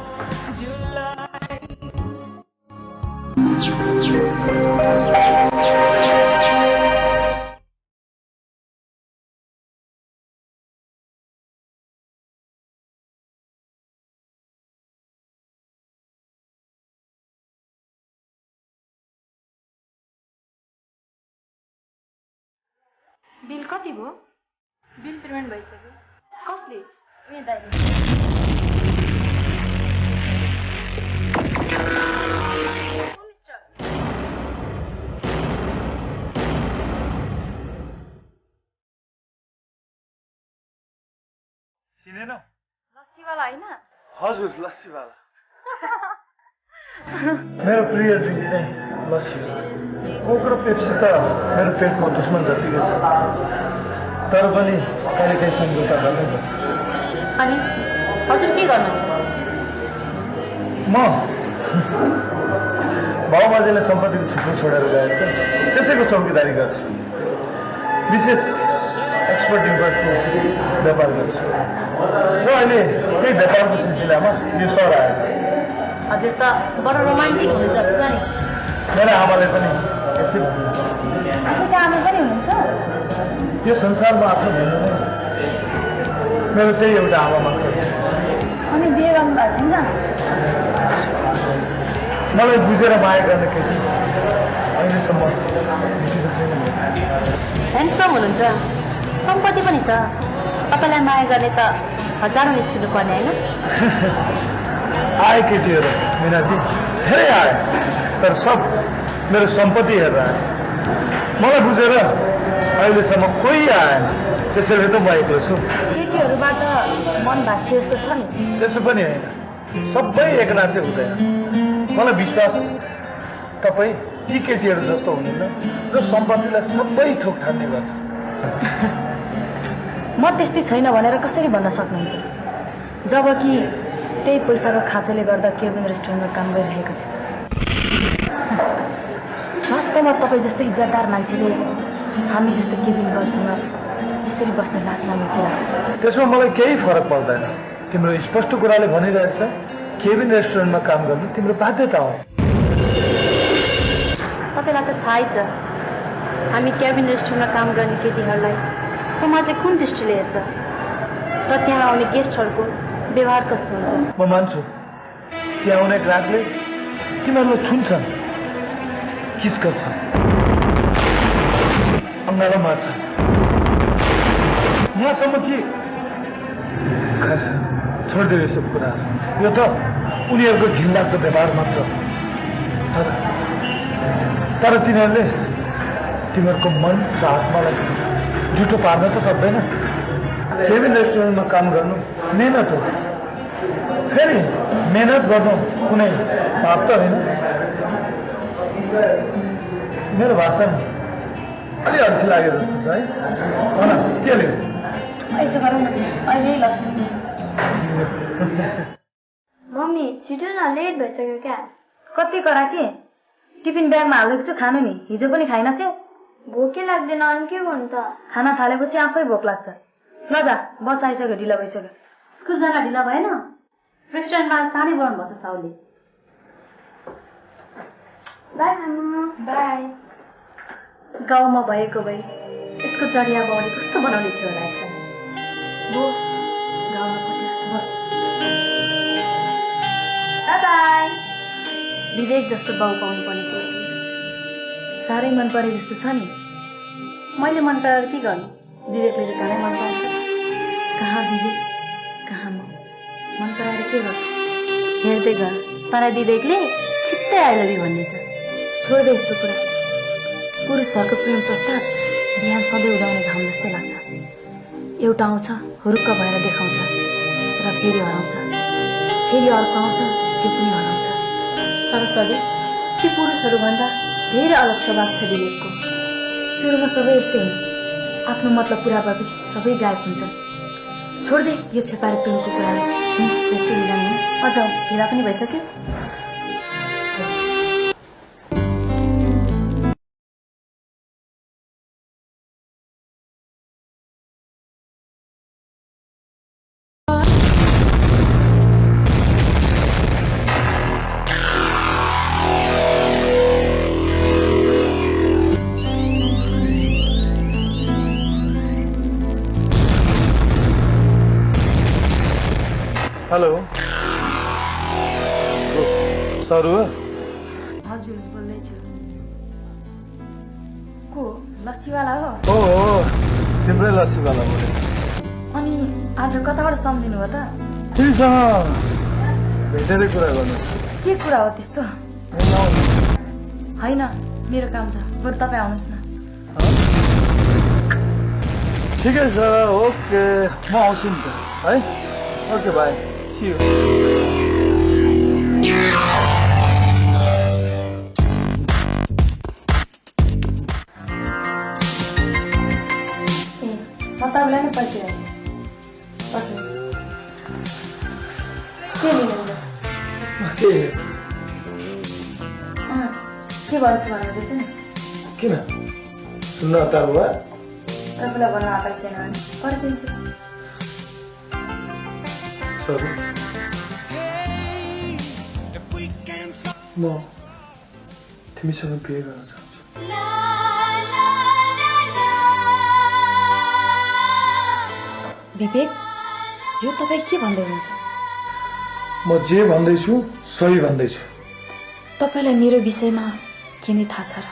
Bill कति भयो बिल पेमेन्ट भइसक्यो कसले उयो दाइ चिनेन लस्सीवाला हैन हजुर लस्सीवाला मेरो प्रिय ड्रिङ्क नै लस्सी कोक र पेप्सी त मेरो पेटको दुश्मन जतिकै छ तर पनि कहिलेकाहीँ सम्झौता गर्नुपर्छ अनि हजुर के गर्नुहुन्छ म बाबुबाजेले सम्पत्तिको छुट्टो छोडेर गएछ त्यसैको चौकीदारी गर्छु विशेष एक्सपोर्ट इम्पोर्टको व्यापार गर्छु र अहिले त्यही व्यापारको सिलसिलामा यो सहर आयो हजुर त बडो रोमान्टिक हुनुहुन्छ जस्तो नि मेरो आमाले पनि आफूको आमा पनि हुनुहुन्छ यो संसारमा आफ्नो भन्नु नै मेरो त्यही एउटा आमा मात्र अनि बिहे गर्नु भएको छैन मलाई बुझेर माया गर्ने केटी अहिलेसम्म भेटेको छैन ह्यान्डसम हुनुहुन्छ सम्पत्ति पनि छ तपाईँलाई माया गर्ने त हजारौँ निस्किनु पर्ने होइन आए केटीहरू मिनाजी धेरै आए तर सब मेरो सम्पत्ति हेरेर आए मलाई बुझेर अहिलेसम्म कोही आएन त्यसैले त म एक्लो छु केटीहरूबाट मन भाँच्यो जस्तो छ नि त्यसो पनि होइन सबै एकनासे हुँदैन मलाई विश्वास तपाईँ ती केटीहरू जस्तो हुनुहुन्न जो सम्पत्तिलाई सबै थोक ठान्ने गर्छ म त्यस्तै छैन भनेर कसरी भन्न सक्नुहुन्छ जबकि त्यही पैसाको खाँचोले गर्दा केबिन रेस्टुरेन्टमा काम गरिरहेको छु वास्तवमा तपाईँ जस्तै इज्जतदार मान्छेले हामी जस्तो केबिन गर्छौँ यसरी बस्न लाज लाग्ने कुरा त्यसमा मलाई केही फरक पर्दैन तिम्रो स्पष्ट कुराले भनिरहेको छ केबिन रेस्टुरेन्टमा काम गर्नु तिम्रो बाध्यता हो तपाईँलाई त थाहै छ हामी केबिन रेस्टुरेन्टमा काम गर्ने केटीहरूलाई समाजले कुन दृष्टिले हेर्छ र त्यहाँ आउने गेस्टहरूको व्यवहार कस्तो हुन्छ म मान्छु त्यहाँ आउने ग्राहकले तिमीहरूलाई छुन्छन् किस गर्छ अङ्गालो मार्छ यहाँसम्म कि छोडिदियो यो सब कुराहरू यो त उनीहरूको घिनलाग्दो व्यवहार मात्र तर तिनीहरूले तिमीहरूको मन र आत्मालाई जुठो पार्न त सक्दैन केबिन रेस्टुरेन्टमा काम गर्नु मेहनत हो फेरि मेहनत गर्नु कुनै पाप त होइन मेरो भाषण अलि अल्छी लाग्यो जस्तो छ है भन के लियो यसो गरौँ न अहिले लस्सी मम्मी छिटो न लेट भइसक्यो क्या कति करा के टिफिन ब्यागमा हालेको छु खानु नि हिजो पनि खाइन चाहिँ भोकै लाग्दैन अनि के गर्नु त खाना थालेपछि आफै भोक लाग्छ ल जा बस आइसक्यो ढिला भइसक्यो स्कुल जान ढिला भएन रेस्टुरेन्टमा चाँडै बनाउनु पर्छ साउले बाई मामा बाई गाउँमा भएको भए यसको जडिया बाउले कस्तो बनाउने थियो होला यसलाई बो गाउँमा बस बाई विवेक जस्तो बाउ पाउनु पर्ने थियो साह्रै मन परे जस्तो छ नि मैले मन पराएर के गर्नु विवेकले त साह्रै मन पराउँछ कहाँ विवेक कहाँ म मन पराएर के गर्छु हेर्दै गर तर विवेकले छिट्टै आई लभ यु भन्नेछ छोड्दै यस्तो कुरा पुरुषहरूको प्रेम प्रस्ताव बिहान सधैँ उदाउने घाम जस्तै लाग्छ एउटा आउँछ हुरुक्क भएर देखाउँछ र फेरि हराउँछ फेरि अर्को आउँछ त्यो पनि हराउँछ तर सधैँ ती पुरुषहरूभन्दा धेरै अलग स्वभाव छ विवेकको। सुरुमा सबै यस्तै हुन्, आफ्नो मतलब पुरा भएपछि सबै गायब हुन्छन्। छोड्दे यो छेपारे प्रेमको कुरा। यस्तो मिलाउनु अझ ढिला पनि भइसक्यो। हेलो सरू हजुर बोल्दैछु। को लस्सीवाला हो? हो तिम्रै लस्सीवाला बोले। अनि आज कताबाट सम्झिनु हो त? तिमीसँग भेटेरै कुरा गर्नु। के कुरा हो त्यस्तो? होइन मेरो काम छ, बरु तपाईँ आउनुहोस् न। ठिकै छ, ओके म आउँछु नि त है। Okay bye, see you. म तपाईँलाई नै पर्खिरहेँ। के लिनुहुन्छ? के भन्छु भन्नुहुँदैछ नि? किन सुन्न हतार भयो? तपाईँलाई भन्न हतार छैन भने पर्खिन्छु। म तिमीसँग बिहे गर्न चाहन्छु। विवेक, यो तपाईँ के भन्दै हुनुहुन्छ? म जे भन्दैछु सही भन्दैछु। तपाईँलाई मेरो विषयमा के नै थाहा छ र?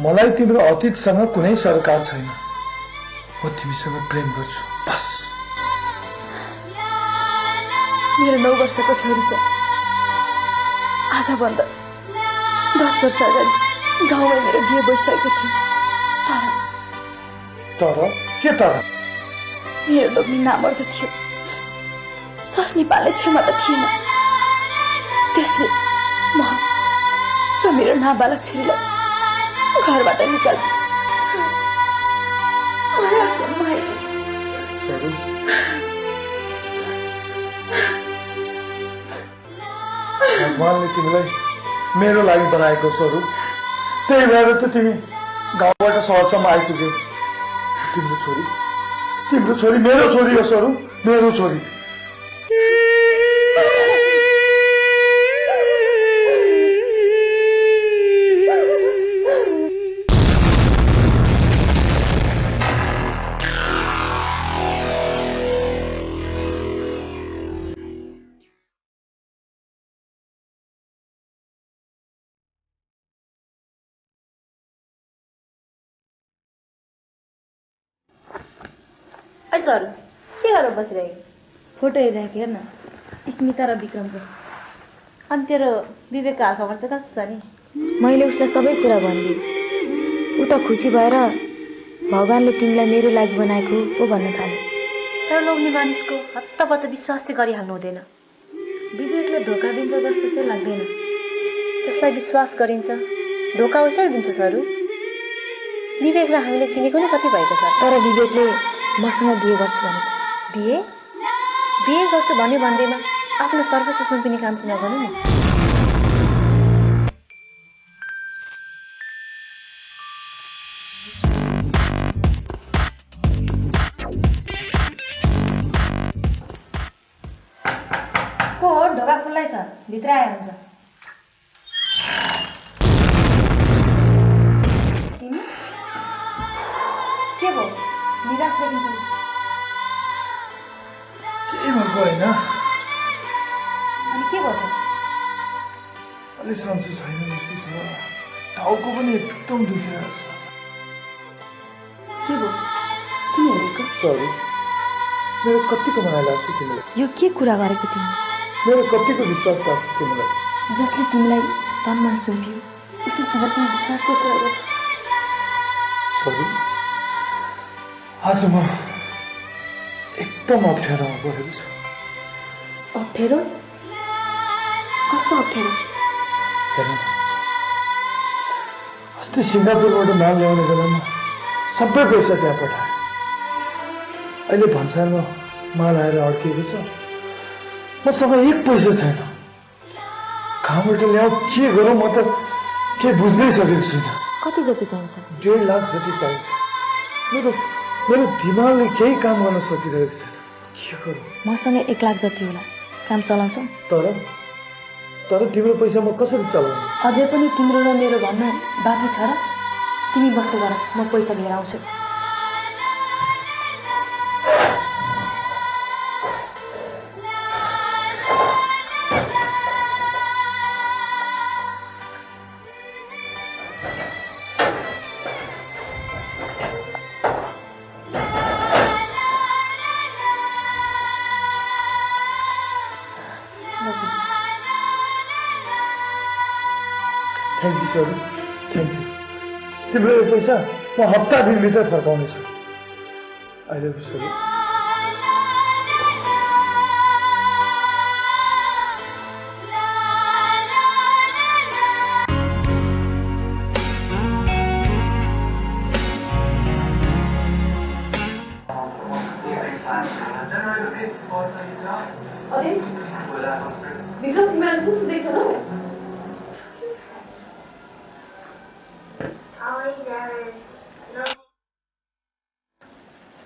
मलाई तिम्रो अतीतसँग कुनै सरकार छैन। म तिमीसँग प्रेम गर्छु बस। मेरो 9 वर्षको छोरी छ। आजभन्दा 10 वर्ष अगाडि गाउँमा मेरो बिहे भइसकेको थियो। तर के तर? मेरो लोग्ने नामर्द थियो। स्वास्नी पाल्ने क्षमता थिएन। त्यसले म र मेरो नाबालक छोरीलाई घरबाट निकाल्यो। भगवानले तिमीलाई मेरो लागि बनाएको स्वरूप, त्यही भएर त तिमी गाउँबाट सहरसम्म आइपुग्यौ। तिम्रो छोरी मेरो छोरी हो स्वरूप, मेरो छोरी। सर के गरेर बसिरहेको? फोटो हेरिरहेको। हेर्न स्मिता र विक्रमको। अनि तेरो विवेकको हालखबर चाहिँ कस्तो छ नि? मैले उसलाई सबै कुरा भनिदिएँ। ऊ त खुसी भएर भगवानले तिमीलाई मेरो लागि बनाएको पो भन्न थाल्यो। तर लोग्ने मानिसको हत्तपत्त विश्वास चाहिँ गरिहाल्नु हुँदैन। विवेकले धोका दिन्छ जस्तो चाहिँ लाग्दैन। त्यसलाई विश्वास गरिन्छ, धोका उसरी दिन्छ सरु। विवेकलाई हामीले चिनेको नै कति भएको छ। तर विवेकले मसँग बिहे गर्छु भनेको छ। बिहे गर्छु भन्यो भन्दैमा आफ्नो सर्वस्व सुम्पिने काम चाहिँ नगर्नु नि। को हो? ढोका खुल्लै छ, भित्र आए हुन्छ। तिमी के भयो? निराश देखिन्छौ। केही भएको होइन। अनि के भयो त? अलि सन्चो छैन जस्तो छ। टाउको पनि एकदम दुखिरहेको छ। के भयो? किन हेरेको? सरी, मेरो कतिको माया लाग्छ तिमीलाई। यो के कुरा गरेको तिमीले? मेरो कतिको विश्वास लाग्छ तिमीलाई। जसले तिमीलाई तन मन सुम्पियो उसैसँग पनि विश्वासको कुरा गर्छु। छोरी, आज म एकदम अप्ठ्यारोमा परेको छु। अप्ठ्यारो? कस्तो अप्ठ्यारो? हेर्नु न, अस्ति सिङ्गापुरबाट माल ल्याउने बेलामा सबै पैसा त्यहाँ पठाए। अहिले भन्सारमा माल आएर अड्किएको छ। मसँग एक पैसा छैन। कहाँबाट ल्याऊ, के गरौँ, म त केही बुझ्नै सकेको छुइनँ। कति जति चाहिन्छ? 1.5 लाख जति चाहिन्छ। मेरो दिमागले केही काम गर्न सकिरहेको छैन। के गरौँ? मसँग 1 लाख जति होला, काम चलाउँछौ। तर तिम्रो पैसा म कसरी चलाउने? अझै पनि तिम्रो र मेरो भन्नु बाँकी छ र? तिमी बस्दै गर, म पैसा लिएर आउँछु। Thank you sir, thank you. तिम्रो यो पैसा म हप्ता दिनभित्र फर्काउनेछु। I love you sir. अरे विक्रम, तिमीलाई सुन सुन्दैछ न?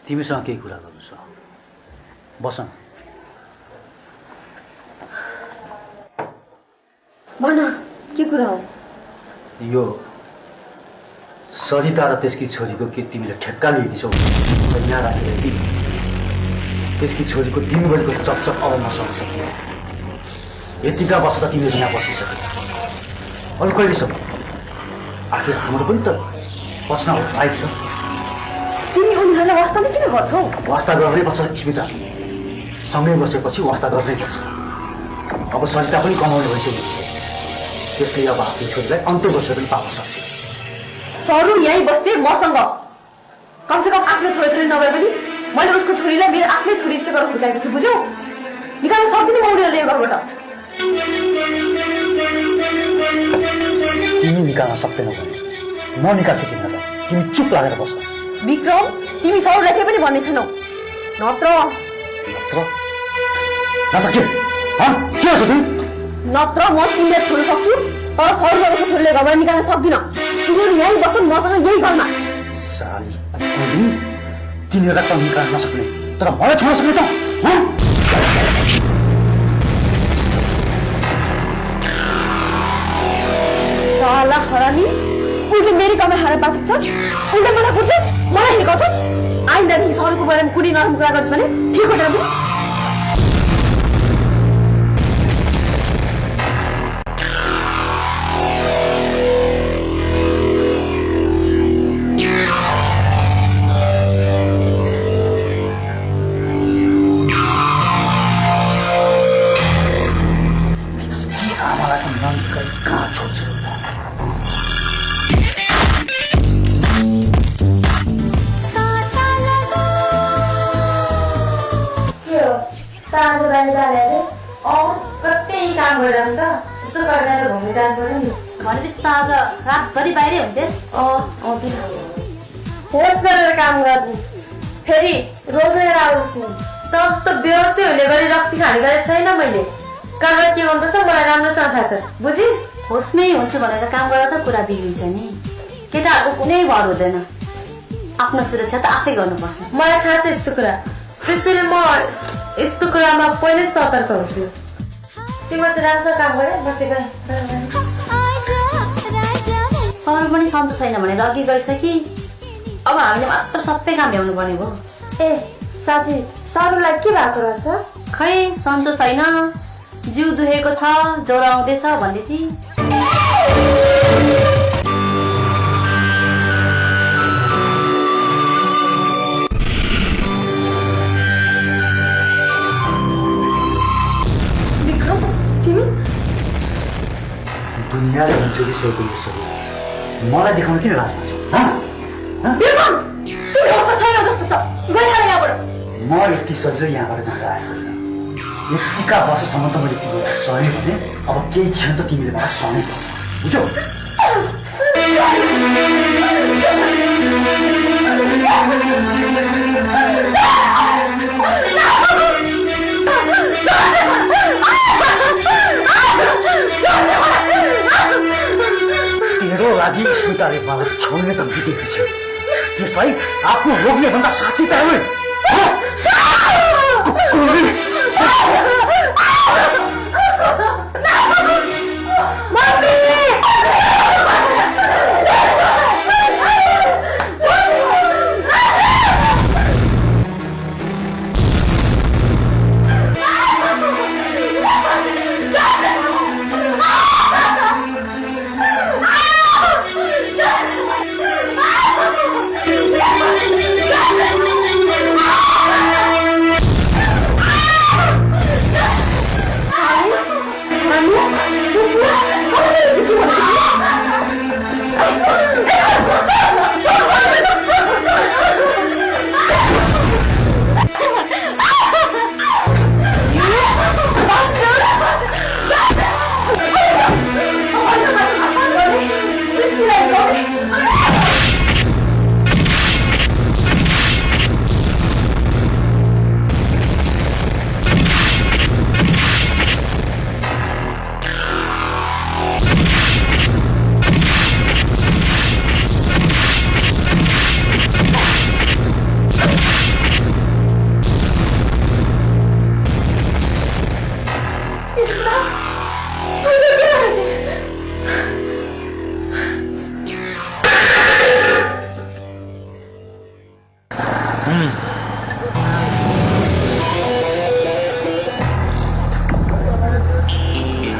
तिमीसँग केही कुरा गर्नु छ, बस न। भन, के कुरा हो? यो सरिता र त्यसकी छोरीको के तिमीले ठेक्का लिएछौ? यहाँ राखेर कि त्यसकी छोरीको दिनभरिको चकचक अब म सक्न सक्दिनँ। यतिका वर्ष त तिमीले यहाँ बसिसक्यो, अरू कहिलेसम्म? आखिर हाम्रो पनि त बस्न लाइक छ। तिमी उनीहरूलाई वास्ता नै किन गर्छौ? वास्ता गर्नै पर्छ स्मिता, सँगै बसेपछि वास्ता गर्नै पर्छ। अब सरिता पनि कमाउने भइसकेको छ, त्यसले अब आफ्नो छोरीलाई अन्त्य बसेर पनि पाउन सक्छ। सरू यहीँ बस्थे मसँग, कमसेकम आफ्नो छोरी नभए पनि मैले उसको छोरीलाई मेरो आफ्नै छोरी जस्तो गरेर हुर्काएको छु, बुझ्यौ? निकाल्न सक्दिनँ म उनीहरूले यो घरबाट। तिमी निकाल्न सक्दैनौ भने म निकाल्छु तिमीलाई। तिमी चुप लागेर बस। विक्रम, तिमी सरूलाई केही पनि भन्ने छैनौ। नत्र के छ तिमी? नत्र म तिमीलाई छोड्न सक्छु, तर सरूलाई उसको छोरीले घरबाट निकाल्न सक्दिनँ। तिमीहरू यहीँ बस्छन् मसँग यही घरमा। साली कुकुरी, तिनीहरूलाई त निकाल्न नसक्ने, तर मलाई छोड्न सक्ने त? साला हरामी, उल्टो मेरी कमाइ हारेर बाँचेछस्, उल्टो मलाई बुझ्छस्, मलाई हिर्काउँछस्। आइन्दादेखि सरूको बारेमा कुनै नराम्रो कुरा गर्छस् भने ठिक हो बुझ। रातभरि बाहिरै हुन्छस्? होस गरेर काम गर्ने, फेरि रोजेर आउँछु। जस्तो बेहोसीहरूले गरी रक्सी खाने गरेको छैन मैले। काममा के गर्नुपर्छ मलाई राम्रोसँग थाहा छ, बुझिस्? होसमै हुन्छु भनेर काम गर्दा त कुरा बिग्रिन्छ नि। केटाहरूको कुनै भर हुँदैन, आफ्नो सुरक्षा त आफै गर्नुपर्छ। मलाई थाहा छ यस्तो कुरा, त्यसैले म यस्तो कुरामा पहिल्यै सतर्क हुन्छु। तिम्रो चाहिँ राम्रोसँग काम गरे बसेको। सरू पनि सन्चो छैन भनेर अघि गइसकि, अब हामीले मात्र सबै काम भ्याउनु पर्ने भयो। ए साथी, सरूलाई के भएको रहेछ? खै सन्चो छैन, जिउ दुखेको छ, ज्वरो आउँदैछ भन्दै थिए। दुनिया ढुङ्गाले जोडिसकेको यो शरीर मलाई देखाउन किन लाज मान्छौ? म यति सजिलो यहाँबाट जाँदा आएको होइन। यतिका वर्षसम्म त मैले तिमीलाई सहेँ भने अब केही क्षण त तिमीले मलाई सहनै पर्छ, बुझ्यौ? तेरो लागि स्मिताले मलाई छोड्ने त बितेकी छ, त्यसलाई आफ्नो रोगले भन्दा साथी पाए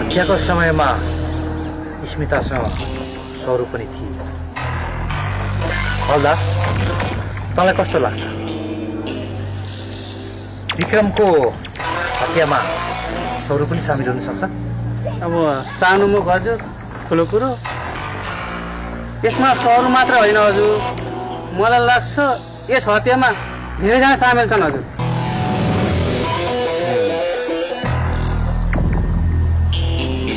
हत्याको समयमा स्मितासँग स्वरूप पनि थिए। हल्दा तँलाई कस्तो लाग्छ? विक्रमको हत्यामा स्वरूप पनि सामेल हुन सक्छ? अब सानो मुख हजुर, ठुलो कुरो। यसमा स्वरूप मात्र होइन हजुर, मलाई लाग्छ यस हत्यामा धेरैजना सामेल छन् हजुर।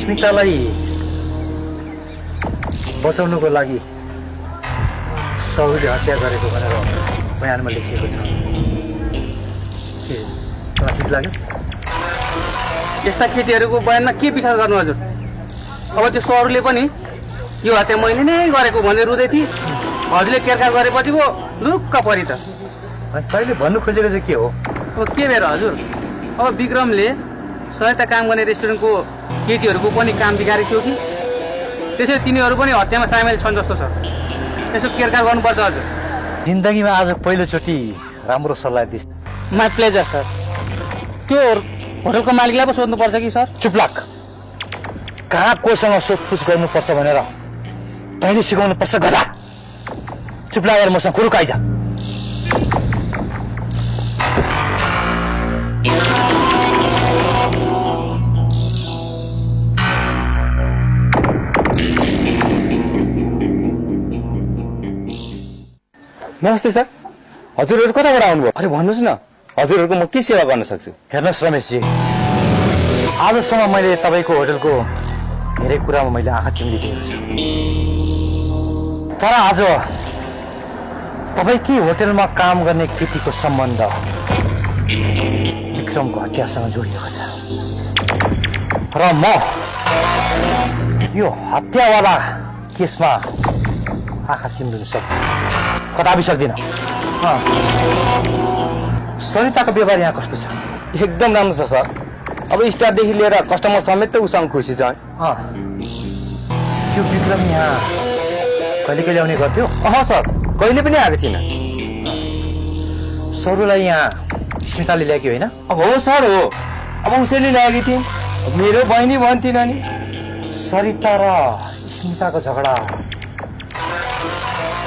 स्मितालाई बचाउनुको लागि स्वरूपले हत्या गरेको भनेर बयानमा लेखिएको छ। के तँलाई ठिक लाग्यो? यस्ता केटीहरूको बयानमा के विचार गर्नु हजुर? अब त्यो स्वरूपले पनि यो हत्या मैले नै गरेको भनेर रुँदै थिए। हजुरले केरकार गरेपछि पो लुक्क परि त। तैँले भन्नु खोजेको चाहिँ के हो? अब के भएर हजुर, अब विक्रमले सहायता काम गर्ने रेस्टुरेन्टको केटीहरूको पनि काम बिगारेको थियो कि त्यसैले तिनीहरू पनि हत्यामा सामेल छन् जस्तो छ। यसो केरकार गर्नुपर्छ हजुर। जिन्दगीमा आज पहिलोचोटि राम्रो सल्लाह दिस। My pleasure sir. त्यो होटलको मालिकलाई पो सोध्नुपर्छ कि सर? चुप लाग। कहाँ कोसँग सोधपुछ गर्नुपर्छ भनेर तैँले सिकाउनु पर्छ गधा। चुप लागेर मसँग कुरो आइज। नमस्ते सर, हजुरहरू कताबाट आउनुभयो? अरे भन्नुहोस् न, हजुरहरूको म के सेवा गर्न सक्छु? हेर्नुहोस् रमेशजी, आजसम्म मैले तपाईँको होटलको धेरै कुरामा मैले आँखा चिम्लिदिएको छु, तर आज तपाईँकै होटलमा काम गर्ने केटीको सम्बन्ध विक्रमको हत्यासँग जोडिएको छ र म यो हत्यावाला केसमा आँखा चिम्लिनु सक्दिनँ, कदापि सक्दिनँ। सरिताको व्यवहार यहाँ कस्तो छ? एकदम राम्रो छ सर। अब स्टाफदेखि लिएर कस्टमर समेत त उसँग खुसी छ। त्यो विक्रम यहाँ कहिले कहिले आउने गर्थ्यो? सर, कहिले पनि आएको थिएन। सरूलाई यहाँ स्मिताले ल्याएको होइन? हो सर, हो। अब उसैले ल्याएकी थिइन्, मेरो बहिनी भन्थिन नि। सरिता र स्मिताको झगडा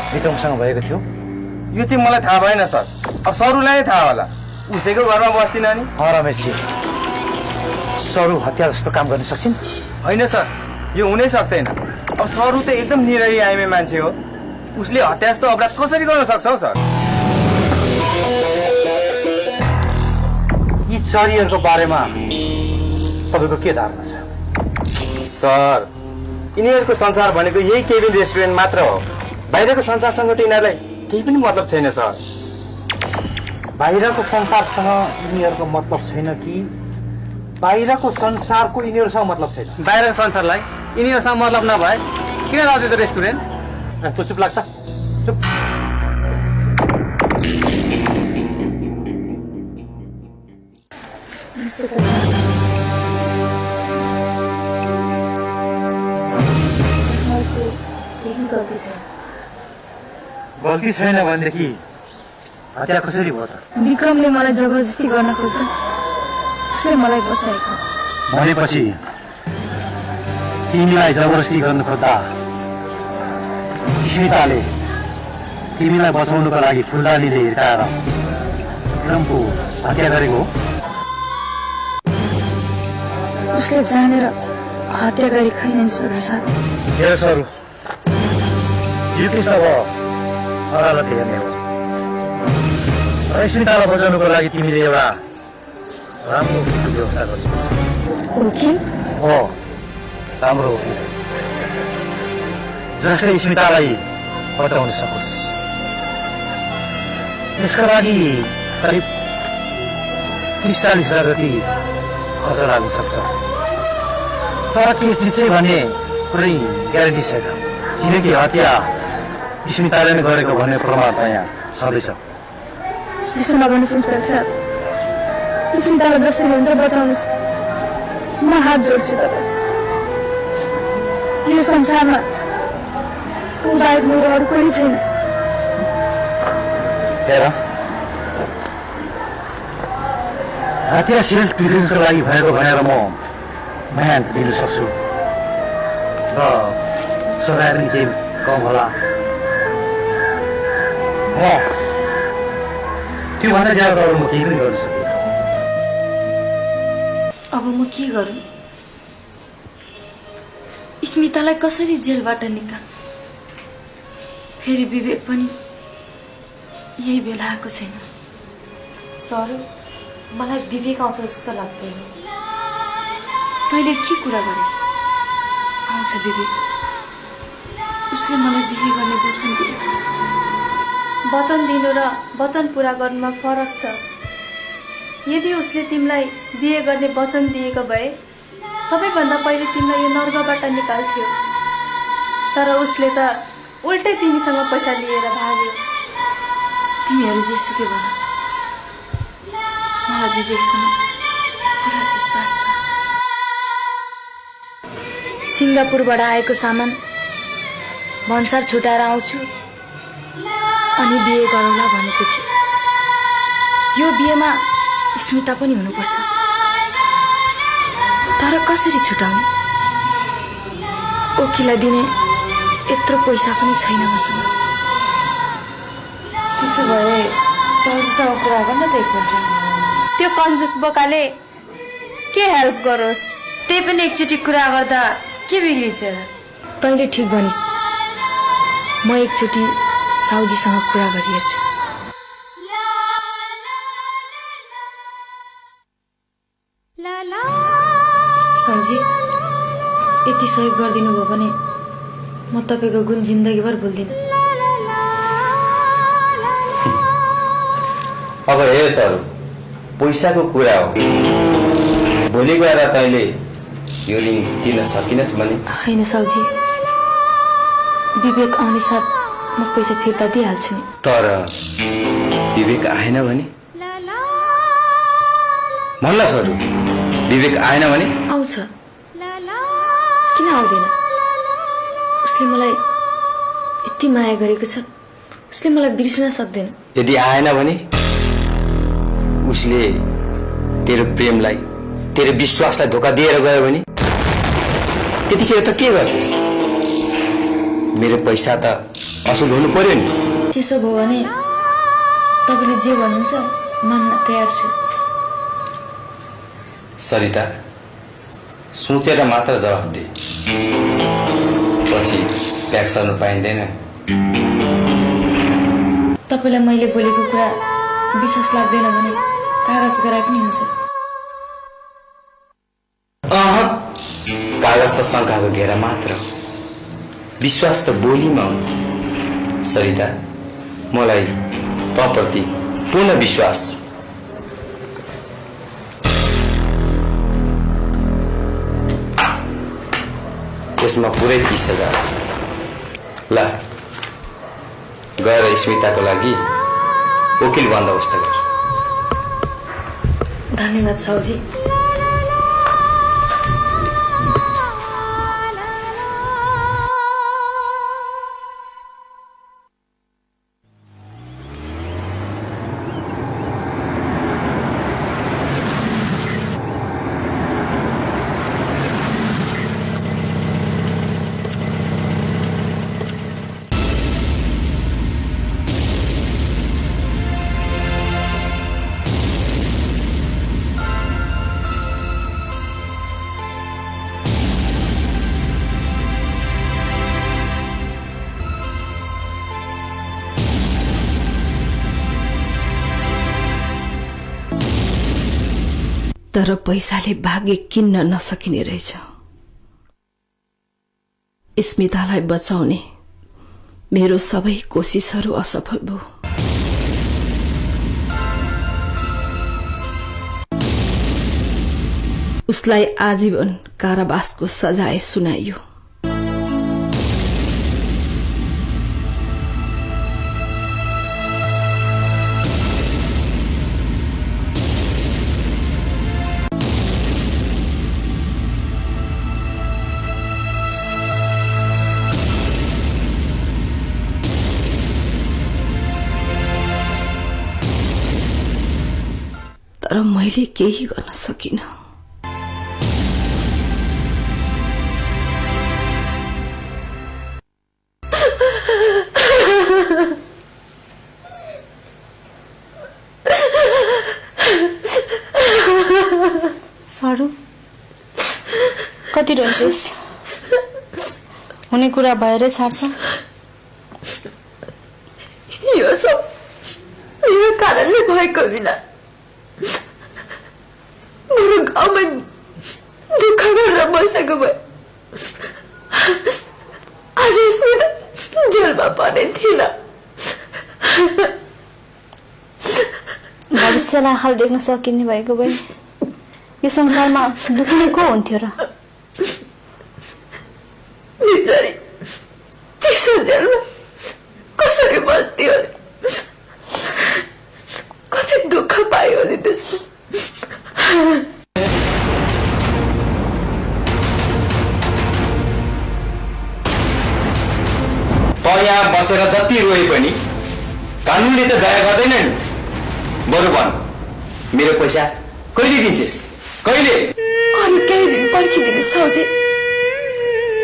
विक्रमसँग भएको थियो? यो चाहिँ मलाई थाहा भएन सर। अब सरूलाई थाहा होला, उसैको घरमा बस्दिन नि। रमेशजी, सरू हत्या जस्तो काम गर्न सक्छिन्? होइन सर, यो हुनै सक्दैन। अब सरू त एकदम निरही आइमे मान्छे हो, उसले हत्यास्तो अपराध कसरी गर्न सक्छ हौ सर? यी चरीहरूको बारेमा तपाईँको के धारणा छ? सर, यिनीहरूको संसार भनेको यही केबिन रेस्टुरेन्ट मात्र हो। बाहिरको संसारसँग त यिनीहरूलाई केही पनि मतलब छैन सर। बाहिरको संसारसँग यिनीहरूको मतलब छैन कि बाहिरको संसारको यिनीहरूसँग मतलब छैन? बाहिरको संसारलाई यिनीहरूसँग मतलब नभए किन लाउँथ्यो त रेस्टुरेन्ट? तँ चुप लाग्छ, चुप। गल्ती छैन भनेदेखि हत्या कसरी भयो त? विक्रमले मलाई जबरजस्ती गर्न खोज्दा उसले मलाई बचाएको। भनेपछि तिमीलाई जबरजस्ती गर्नु खोज्दा स्मिताले तिमीलाई बचाउनुको लागि फुलदानीले हिर्काएर विक्रमको हत्या गरेको हो? उसले जानेर हत्या गरी खैन इन्सपेक्टर साहब। हेर सर, यो केस अब अदालत हेर्ने हो। र स्मितालाई बचाउनुको लागि तिमीले एउटा राम्रो वकिलको व्यवस्था गर्नुपर्छ। वकिल? हो, राम्रो वकिल, जसले स्मितालाई बचाउन सकोस्। यसका लागि करिब 30-40 हजार जति खर्च लाग्न सक्छ। तर केस जित्छ भन्ने कुनै ग्यारेन्टी छैन, किनकि हत्या स्मिताले नै गरेको भन्ने प्रमाण त यहाँ छँदैछ। त्यसो नभन्नुहोस् इन्सपेक्टर साहब, स्मितालाई जसरी हुन्छ बचाउनुहोस्। म हात जोड्छु तपाईँ। यो संसारमा बाहेक मेरो अरू कोही छैन। हेर, हत्या सेल्फ डिफेन्सको लागि भएको भनेर म म्यान दिनु सक्छु र सजाय पनि केही कम होला। त्योभन्दा ज्यादा अरू म केही पनि गर्न सक्दिनँ। अब म के गरौँ? स्मितालाई कसरी जेलबाट निकाल? फेरि विवेक पनि यही बेला आएको छैन। सर, मलाई विवेक आउँछ जस्तो लाग्दैन। तैँले के कुरा गरे? आउँछ विवेक। उसले मलाई बिहे गर्ने वचन दिएको छ। वचन दिनु र वचन पूरा गर्नुमा फरक छ। यदि उसले तिमीलाई बिहे गर्ने वचन दिएको भए सबैभन्दा पहिले तिमीलाई यो नर्कबाट निकाल्थ्यो। तर उसले त उल्टै तिमीसँग पैसा लिएर भाग्यो। तिमीहरू जेसुकै भन, मलाई विवेकसँग पुरा विश्वास छ। सिङ्गापुरबाट आएको सामान भन्सार छुटाएर आउँछु अनि बिहे गरौँला भनेको थियो। यो बिहेमा स्मिता पनि हुनुपर्छ। तर कसरी छुटाउने? वकिललाई दिने यत्रो पैसा पनि छैन मसँग। त्यसो भए सरजीसँग कुरा गर्न त एकपल्ट। त्यो कन्जुस बोकाले के हेल्प गरोस्? त्यही पनि एकचोटि कुरा गर्दा के बिग्रिन्छ? तैँले ठिक भनिस्। म एकचोटि साउजीसँग कुरा गरिहेर्छु। साउजी, यति सहयोग गरिदिनु भयो भने म तपाईँको गुण जिन्दगीभर भुल्दिनँ। अब हे सर, पैसाको कुरा हो। भोलि गएर तैँले यो ऋण तिर्न सकिनस् भने? होइन साउजी, विवेक आउने साथ म पैसा फिर्ता दिइहाल्छु नि। तर विवेक आएन भने? भन्ला सर, विवेक आएन भने? आउँछ, किन आउँदैन? उसले मलाई यति माया गरेको छ, उसले मलाई बिर्सन सक्दैन। यदि आएन भने उसले तेरो प्रेमलाई, तेरो विश्वासलाई धोका दिएर गयो भने त्यतिखेर त के गर्छस्? मेरो पैसा त असुल हुनु पर्यो नि। त्यसो भयो भने तपाईँले जे भन्नुहुन्छ मान्न तयार छु। सरिता, सोचेर मात्र जवाफ दे। पछि त्याग सर्नु पाइँदैन। तपाईँलाई मैले बोलेको कुरा विश्वास लाग्दैन भने कागज गराए पनि हुन्छ। कागज त शङ्काको घेरा मात्र, विश्वास त बोलीमा हुन्छ। सरिता, मलाई तँप्रति पूर्ण विश्वास। त्यसमा पुरै 30,000 छ। ल गएर स्मिताको लागि वकिल बन्दोबस्त गर। धन्यवाद साउजी। तर पैसाले भाग्य किन्न नसकिने रहेछ। स्मितालाई बचाउने मेरो सबै कोसिसहरू असफल भयो। उसलाई आजीवन कारावासको सजाय सुनाइयो। तर मैले केही गर्न सकिन। सारू, कति रोन्छस्? हुने कुरा भएरै छाड्छ। यो सब मेरो कारणले भएको बिना मेरो गाउँमा दुःख गरेर बसेको भए आज स्मिता जेलमा पर्ने थिएन। भविष्यलाई हाल देख्न सकिने भएको भए यो संसारमा दुख्ने को हुन्थ्यो र? बिचारी चिसो जेलमा कसरी बस्थ्यो, कति दुःख पायो नि त्यस्तो। त यहाँ बसेर जति रोए पनि कानुनले त दया गर्दैन नि। बरु भन, मेरो पैसा कहिले दिन्छस्? कहिले? अरू केही दिन पर्खिदिनु साउजी,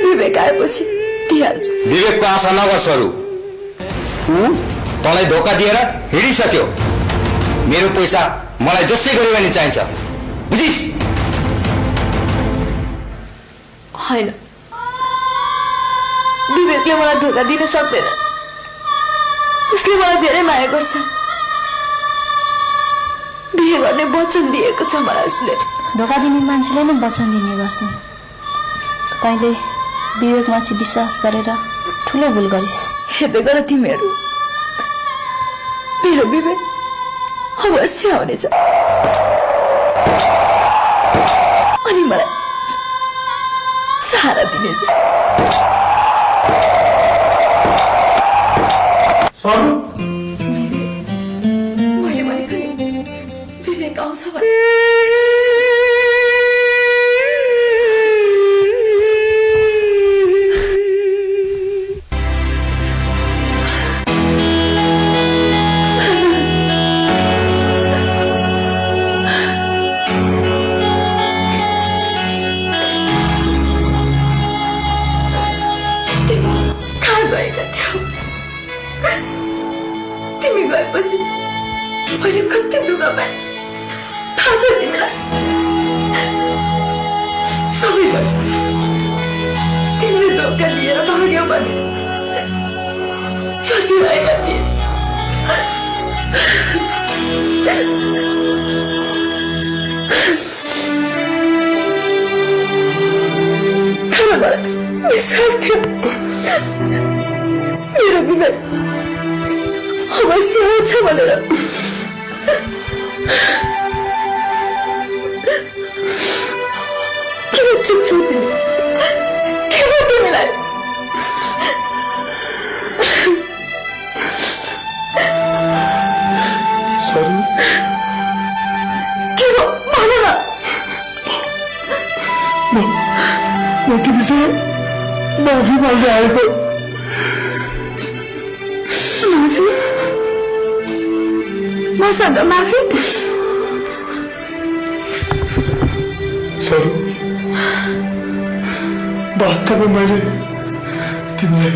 विवेक आएपछि दिइहाल्छु। विवेकको आशा नगर सरू, ऊ तँलाई धोका दिएर हिँडिसक्यो। मेरो पैसा मलाई जसै गरे पनि चाहिन्छ, बुझिस्? होइन, विवेकले मलाई धोका दिन सक्दैन। उसले मलाई धेरै माया गर्छ। बिहे गर्ने वचन दिएको छ मलाई उसले। धोका दिने मान्छेले नै वचन दिने गर्छन्। तैँले विवेकमाथि विश्वास गरेर ठुलो भुल गरिस्। हेर्दै गर तिमीहरू, मेरो विवेक अवश्य आउनेछ अनि मलाई सहारा दिनेछ। मैले भनेको नि विवेक आउँछ भने। तिमी गएपछि मैले कति दुःख पाएँ थाहा छ तिमीलाई। सबै धोका दिएर भाग्यो भने सोचिरहेका थिए। तर मलाई विश्वास थियो मेरो बिना अवश्य हुन्छ भनेर। किन चुप छौ तिमी? किन तिमीलाई सरू के हो भन न। म तिमीसँग माफी माग्दै आएको। माफी? मसँग माफी? सरू वास्तवमा मैले तिमीलाई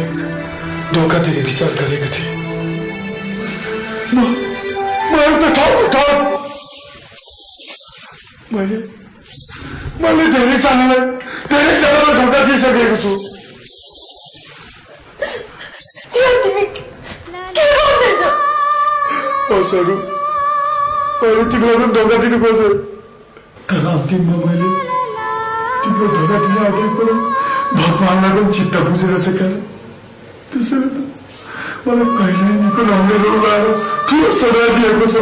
धोका दिने विचार गरेको थिएँ। म एउटा ठाउँ मैले धेरैजनालाई धोका दिइसकेको छु। तिमी के गर्दैछौ? सरू मैले तिमीलाई पनि धोका दिनु खोजेँ, तर अन्तिममा मैले तिम्रो धोका दिने अगाडि पनि भगवान्लाई पनि चित्त बुझेर छ। कारण त्यसैले त मलाई कहिल्यै निको नहुने रोग आएर ठुलो सजाय दिएको छ।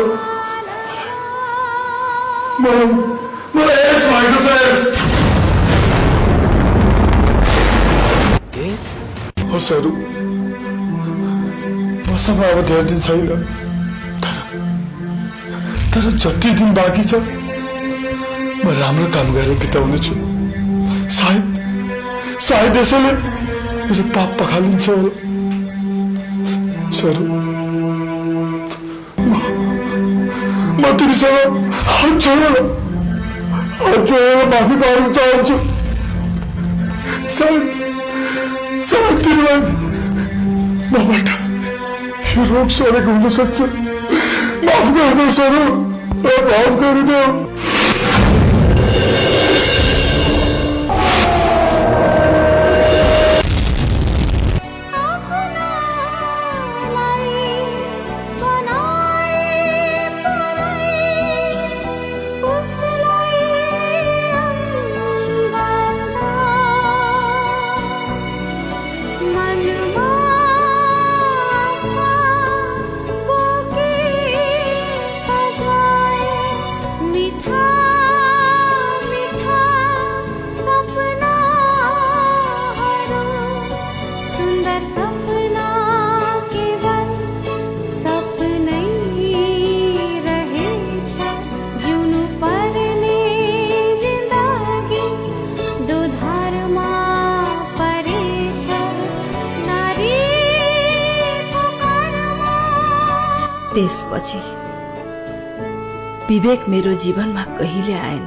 मलाई एड्स भएको छ। एड्स हो सरू, मसँग अब धेरै दिन छैन, तर जति दिन बाँकी छ म राम्रो काम गरेर बिताउनेछु। सायद यसैले मेरो पाप पखालिन्छ होला। सरू म तिमीसँग हात जोडेर माफी पाउन चाहन्छु। सायद तिमीलाई मबाट रोग सरेको हुन सक्छ। माफ गरिदेऊ सरू, माफ गरिदेऊ। त्यसपछि विवेक मेरो जीवनमा कहिले आएन।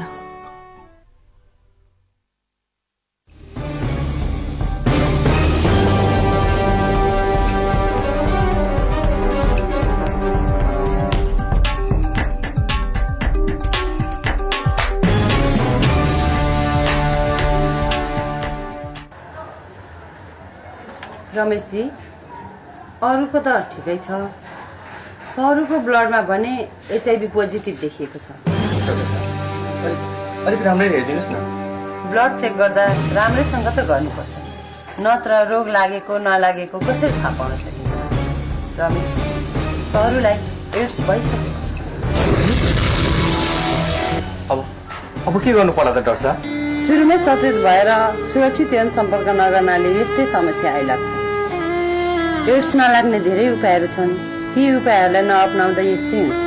रमेशजी, अरूको त ठिकै छ, सरूको ब्लडमा भने HIV पोजिटिभ देखिएको छ। अलिक राम्रै हेरिदिनुहोस् न। ब्लड चेक गर्दा राम्रैसँग त गर्नुपर्छ, नत्र रोग लागेको नलागेको कसरी थाहा पाउन सकिन्छ। रमेश, सरूलाई एड्स भइसकेको छ। अब के गर्नु पर्ला त डाक्टर साहब? सुरुमै सचेत भएर सुरक्षित यौन सम्पर्क नगर्नाले यस्तै समस्या आइलाग्छ। एड्स नलाग्ने धेरै उपायहरू छन्, ती उपायहरूलाई नअपनाउँदा यस्तै हुन्छ।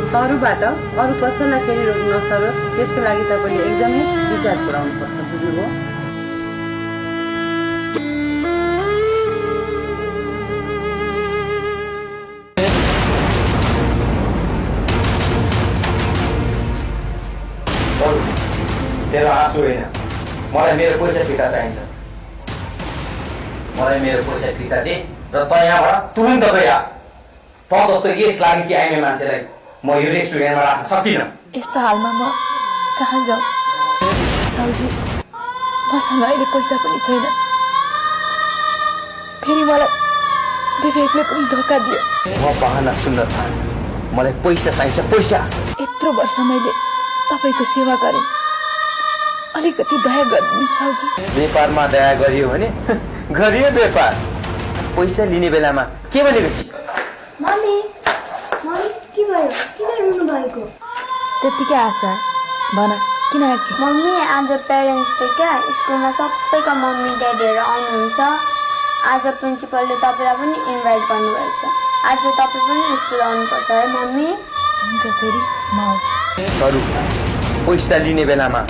सरूबाट अरू कसैलाई फेरि रोग नसरोस् त्यसको लागि तपाईँले एकदमै विचार पुर्याउनुपर्छ, बुझ्नुभयो? तेरो आँसु होइन, मलाई मेरो पैसा फिर्ता चाहिन्छ। मलाई मेरो पैसा फिर्ता दे र त यहाँबाट तुरुन्त गइआ। त जस्तो यस लागि कि आइने मान्छेलाई म यो रेस्टुरेन्टमा राख्न सक्दिनँ। यस्तो हालमा म कहाँ जाउँ? साउजी, मसँग अहिले पैसा पनि छैन। फेरि मलाई विवेकले पनि धोका दियो। म बहाना सुन्न चाहन्छु, मलाई पैसा चाहिन्छ, पैसा। यत्रो वर्ष मैले तपाईको सेवा गरेँ, अलिकति दया गरिदिनु साउजी। व्यापारमा दया गरियो भने गरियो व्यापार। पैसा लिने बेलामा के भनेको थिइस्? मम्मी मम्मी के भयो? किन रुनु भएको? त्यतिकै आशा भन किन आके? मम्मी आज पेरेन्ट्स डे क्या, स्कुलमा सबैका मम्मी ड्याडीहरू आउनुहुन्छ। आज प्रिन्सिपलले तपाईँलाई पनि इन्भाइट गर्नुभएको छ। आज तपाईँ पनि स्कुल आउनुपर्छ है मम्मी। हुन्छ छोरी, म आउँछु। सरू, पैसा लिने बेलामा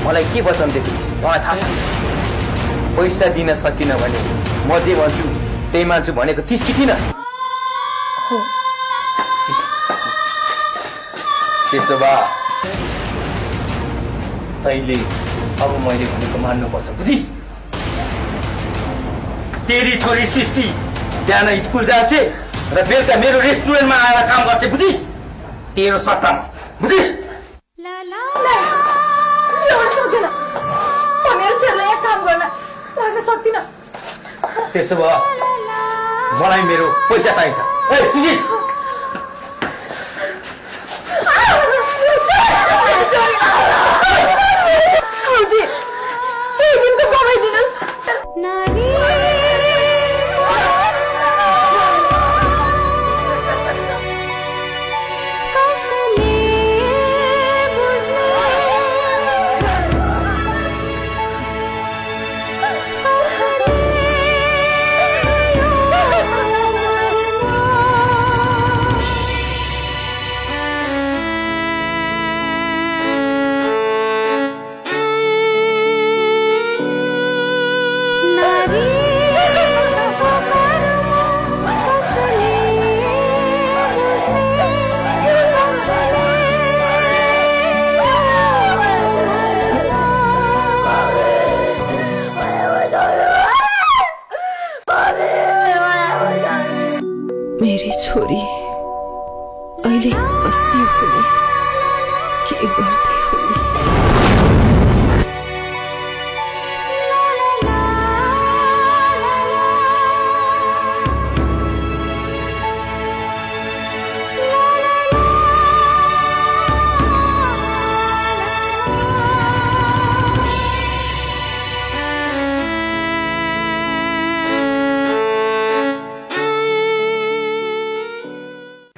मलाई के वचन दिएको थिइस् मलाई थाहा छ। पैसा दिन सकिन भने म जे भन्छु त्यही मान्छु भनेको थिइस् कि थिइनस्? हो। त्यसो भए अहिले अब मैले भनेको मान्नुपर्छ, बुझिस्? तेरी छोरी सृष्टि बिहान स्कुल जान्छे र बेलुका मेरो रेस्टुरेन्टमा आएर काम गर्थे, बुझिस्? तेरो सट्टामा, बुझिस्? सक्दैन, म मेरो छोरीलाई यहाँ काम गर्न राख्न सक्दिनँ। त्यसो भए मलाई मेरो पैसा चाहिन्छ। ए सुजित, साउजी केही दिनको समय दिनुहोस्। मेरी छोरी अहिले कस्ती हुने, के गर्दै हुने?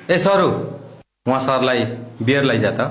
ए सरू, उहाँ सरलाई बियर लैजा त।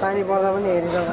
पानी पर्दा पनि हेरिरहेको